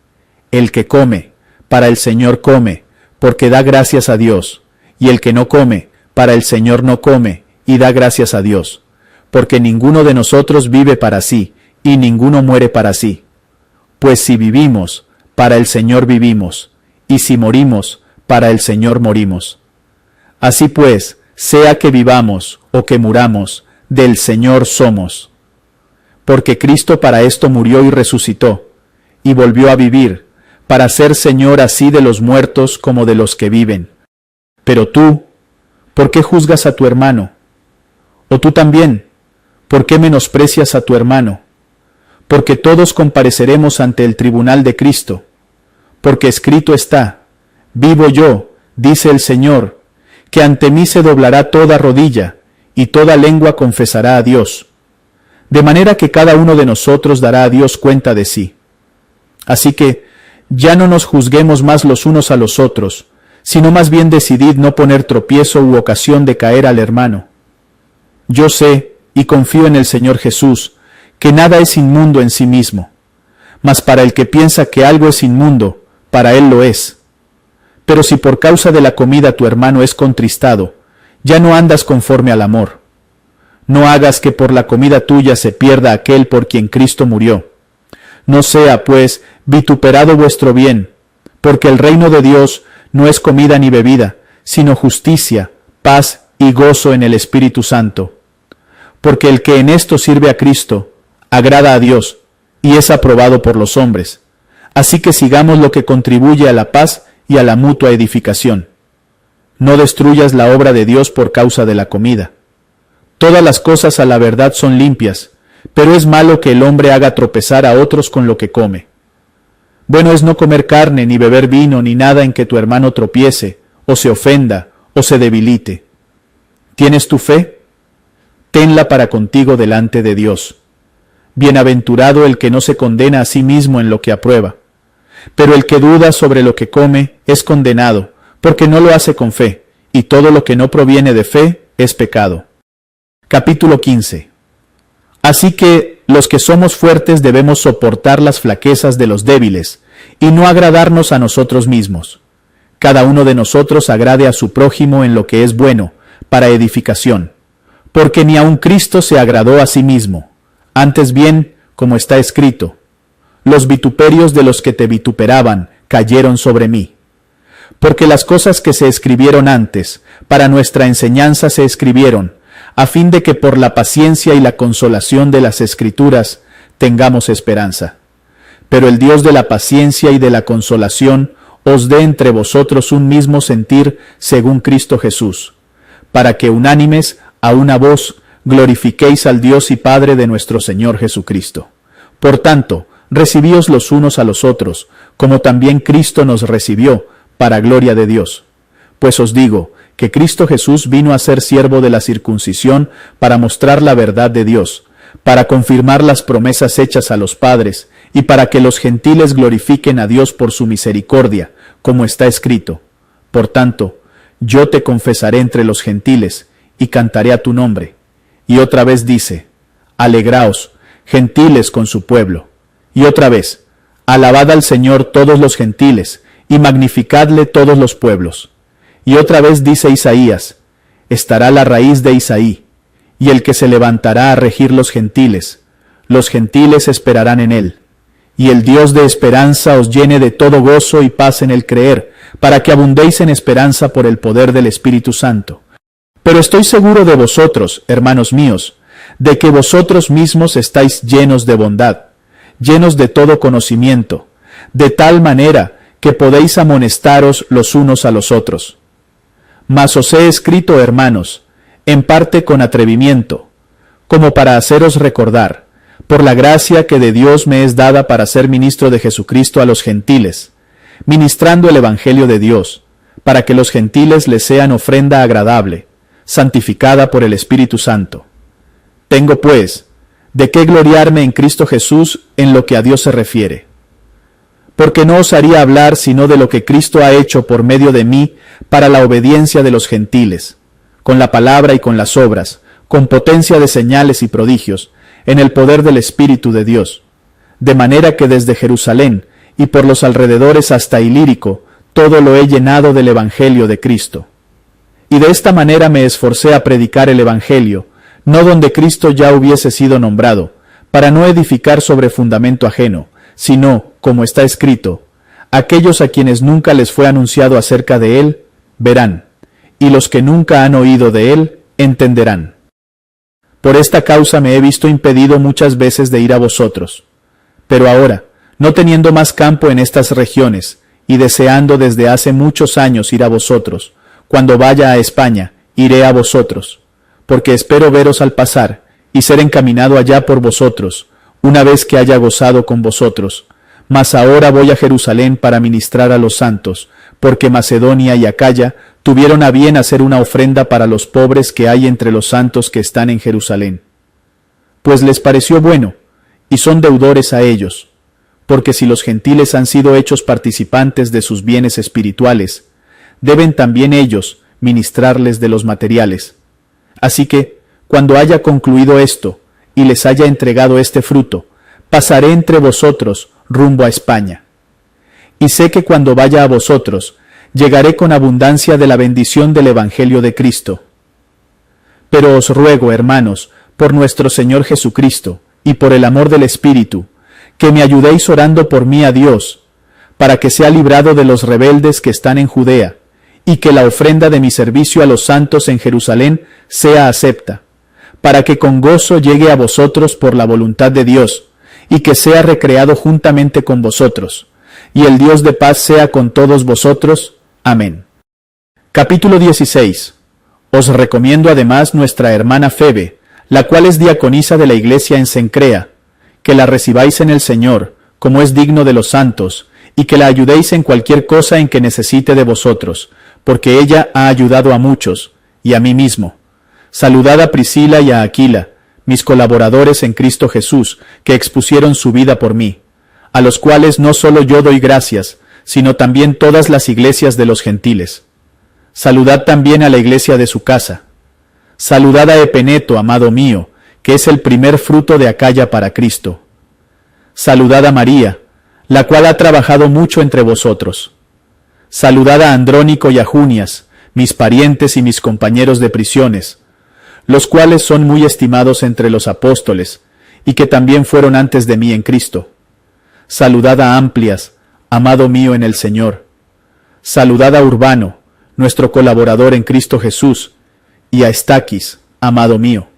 El que come, para el Señor come, porque da gracias a Dios, y el que no come, para el Señor no come, y da gracias a Dios, porque ninguno de nosotros vive para sí, y ninguno muere para sí. Pues si vivimos, para el Señor vivimos, y si morimos, para el Señor morimos. Así pues, sea que vivamos o que muramos, del Señor somos. Porque Cristo para esto murió y resucitó, y volvió a vivir, para ser Señor así de los muertos como de los que viven. Pero tú, ¿por qué juzgas a tu hermano? O tú también, ¿por qué menosprecias a tu hermano? Porque todos compareceremos ante el tribunal de Cristo. Porque escrito está: vivo yo, dice el Señor, que ante mí se doblará toda rodilla, y toda lengua confesará a Dios. De manera que cada uno de nosotros dará a Dios cuenta de sí. Así que, ya no nos juzguemos más los unos a los otros, sino más bien decidid no poner tropiezo u ocasión de caer al hermano. Yo sé, y confío en el Señor Jesús, que nada es inmundo en sí mismo, mas para el que piensa que algo es inmundo, para él lo es. Pero si por causa de la comida tu hermano es contristado, ya no andas conforme al amor. No hagas que por la comida tuya se pierda aquel por quien Cristo murió. No sea, pues, vituperado vuestro bien, porque el reino de Dios no es comida ni bebida, sino justicia, paz y gozo en el Espíritu Santo. Porque el que en esto sirve a Cristo, agrada a Dios, y es aprobado por los hombres. Así que sigamos lo que contribuye a la paz y a la mutua edificación. No destruyas la obra de Dios por causa de la comida. Todas las cosas a la verdad son limpias, pero es malo que el hombre haga tropezar a otros con lo que come. Bueno es no comer carne, ni beber vino, ni nada en que tu hermano tropiece, o se ofenda, o se debilite. ¿Tienes tu fe? Tenla para contigo delante de Dios. Bienaventurado el que no se condena a sí mismo en lo que aprueba. Pero el que duda sobre lo que come es condenado, porque no lo hace con fe, y todo lo que no proviene de fe es pecado. Capítulo 15. Así que los que somos fuertes debemos soportar las flaquezas de los débiles, y no agradarnos a nosotros mismos. Cada uno de nosotros agrade a su prójimo en lo que es bueno, para edificación. Porque ni aun Cristo se agradó a sí mismo. Antes bien, como está escrito, los vituperios de los que te vituperaban cayeron sobre mí. Porque las cosas que se escribieron antes, para nuestra enseñanza se escribieron, a fin de que por la paciencia y la consolación de las Escrituras tengamos esperanza. Pero el Dios de la paciencia y de la consolación os dé entre vosotros un mismo sentir según Cristo Jesús, para que unánimes a una voz glorifiquéis al Dios y Padre de nuestro Señor Jesucristo. Por tanto, recibíos los unos a los otros, como también Cristo nos recibió, para gloria de Dios. Pues os digo, que Cristo Jesús vino a ser siervo de la circuncisión para mostrar la verdad de Dios, para confirmar las promesas hechas a los padres, y para que los gentiles glorifiquen a Dios por su misericordia, como está escrito. Por tanto, yo te confesaré entre los gentiles, y cantaré a tu nombre. Y otra vez dice, alegraos, gentiles con su pueblo. Y otra vez, alabad al Señor todos los gentiles, y magnificadle todos los pueblos. Y otra vez dice Isaías, estará la raíz de Isaí, y el que se levantará a regir los gentiles esperarán en él. Y el Dios de esperanza os llene de todo gozo y paz en el creer, para que abundéis en esperanza por el poder del Espíritu Santo. Pero estoy seguro de vosotros, hermanos míos, de que vosotros mismos estáis llenos de bondad, llenos de todo conocimiento, de tal manera que podéis amonestaros los unos a los otros. Mas os he escrito, hermanos, en parte con atrevimiento, como para haceros recordar, por la gracia que de Dios me es dada para ser ministro de Jesucristo a los gentiles, ministrando el Evangelio de Dios, para que los gentiles les sean ofrenda agradable, santificada por el Espíritu Santo. Tengo, pues, de qué gloriarme en Cristo Jesús en lo que a Dios se refiere. Porque no osaría hablar sino de lo que Cristo ha hecho por medio de mí para la obediencia de los gentiles, con la palabra y con las obras, con potencia de señales y prodigios, en el poder del Espíritu de Dios, de manera que desde Jerusalén y por los alrededores hasta Ilírico, todo lo he llenado del Evangelio de Cristo. Y de esta manera me esforcé a predicar el Evangelio, no donde Cristo ya hubiese sido nombrado, para no edificar sobre fundamento ajeno, sino, como está escrito, aquellos a quienes nunca les fue anunciado acerca de él, verán, y los que nunca han oído de él, entenderán. Por esta causa me he visto impedido muchas veces de ir a vosotros. Pero ahora, no teniendo más campo en estas regiones, y deseando desde hace muchos años ir a vosotros, cuando vaya a España, iré a vosotros, porque espero veros al pasar, y ser encaminado allá por vosotros, una vez que haya gozado con vosotros. Mas ahora voy a Jerusalén para ministrar a los santos, porque Macedonia y Acaya tuvieron a bien hacer una ofrenda para los pobres que hay entre los santos que están en Jerusalén. Pues les pareció bueno, y son deudores a ellos, porque si los gentiles han sido hechos participantes de sus bienes espirituales, deben también ellos ministrarles de los materiales. Así que, cuando haya concluido esto, y les haya entregado este fruto, pasaré entre vosotros, rumbo a España. Y sé que cuando vaya a vosotros, llegaré con abundancia de la bendición del Evangelio de Cristo. Pero os ruego, hermanos, por nuestro Señor Jesucristo, y por el amor del Espíritu, que me ayudéis orando por mí a Dios, para que sea librado de los rebeldes que están en Judea, y que la ofrenda de mi servicio a los santos en Jerusalén sea acepta, para que con gozo llegue a vosotros por la voluntad de Dios, y que sea recreado juntamente con vosotros, y el Dios de paz sea con todos vosotros. Amén. Capítulo 16. Os recomiendo además nuestra hermana Febe, la cual es diaconisa de la iglesia en Cencrea, que la recibáis en el Señor, como es digno de los santos, y que la ayudéis en cualquier cosa en que necesite de vosotros, porque ella ha ayudado a muchos, y a mí mismo. Saludad a Priscila y a Aquila, mis colaboradores en Cristo Jesús, que expusieron su vida por mí, a los cuales no solo yo doy gracias, sino también todas las iglesias de los gentiles. Saludad también a la iglesia de su casa. Saludad a Epeneto, amado mío, que es el primer fruto de Acaya para Cristo. Saludad a María, la cual ha trabajado mucho entre vosotros. Saludad a Andrónico y a Junias, mis parientes y mis compañeros de prisiones, los cuales son muy estimados entre los apóstoles, y que también fueron antes de mí en Cristo. Saludad a Amplias, amado mío en el Señor. Saludad a Urbano, nuestro colaborador en Cristo Jesús, y a Estaquis, amado mío.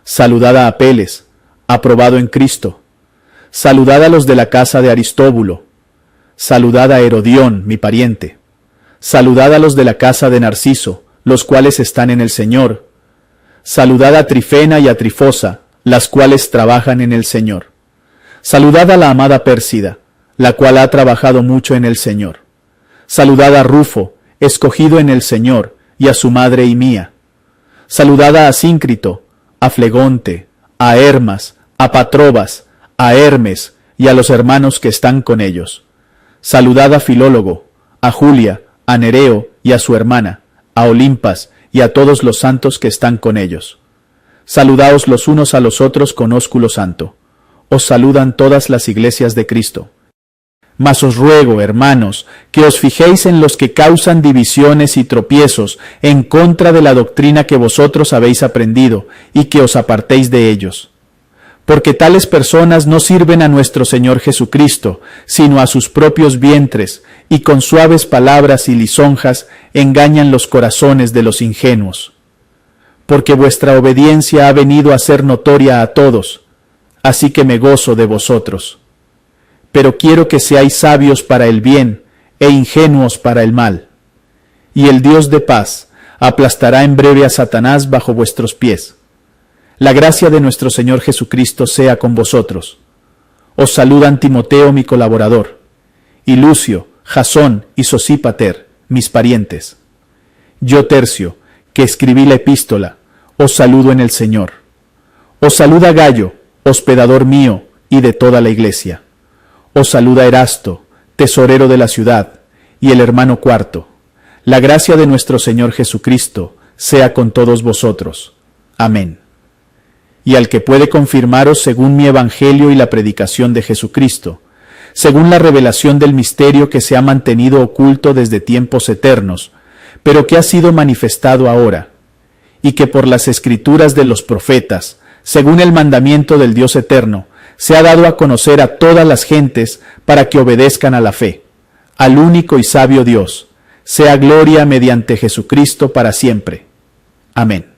Saludad a Apeles, aprobado en Cristo. Saludad a los de la casa de Aristóbulo. Saludad a Herodión, mi pariente. Saludad a los de la casa de Narciso, los cuales están en el Señor. Saludad a Trifena y a Trifosa, las cuales trabajan en el Señor. Saludad a la amada Pérsida, la cual ha trabajado mucho en el Señor. Saludad a Rufo, escogido en el Señor, y a su madre y mía. Saludad a Asíncrito, a Flegonte, a Hermas, a Patrobas, a Hermes, y a los hermanos que están con ellos. Saludad a Filólogo, a Julia, a Nereo y a su hermana, a Olimpas y a todos los santos que están con ellos. Saludaos los unos a los otros con ósculo santo. Os saludan todas las iglesias de Cristo. Mas os ruego, hermanos, que os fijéis en los que causan divisiones y tropiezos en contra de la doctrina que vosotros habéis aprendido, y que os apartéis de ellos. Porque tales personas no sirven a nuestro Señor Jesucristo, sino a sus propios vientres, y con suaves palabras y lisonjas engañan los corazones de los ingenuos. Porque vuestra obediencia ha venido a ser notoria a todos, así que me gozo de vosotros. Pero quiero que seáis sabios para el bien e ingenuos para el mal. Y el Dios de paz aplastará en breve a Satanás bajo vuestros pies. La gracia de nuestro Señor Jesucristo sea con vosotros. Os saludan Timoteo, mi colaborador, y Lucio, Jasón y Sosípater, mis parientes. Yo, Tercio, que escribí la epístola, os saludo en el Señor. Os saluda Gayo, hospedador mío y de toda la iglesia. Os saluda Erasto, tesorero de la ciudad, y el hermano Cuarto. La gracia de nuestro Señor Jesucristo sea con todos vosotros. Amén. Y al que puede confirmaros según mi evangelio y la predicación de Jesucristo, según la revelación del misterio que se ha mantenido oculto desde tiempos eternos, pero que ha sido manifestado ahora, y que por las escrituras de los profetas, según el mandamiento del Dios eterno, se ha dado a conocer a todas las gentes para que obedezcan a la fe, al único y sabio Dios, sea gloria mediante Jesucristo para siempre. Amén.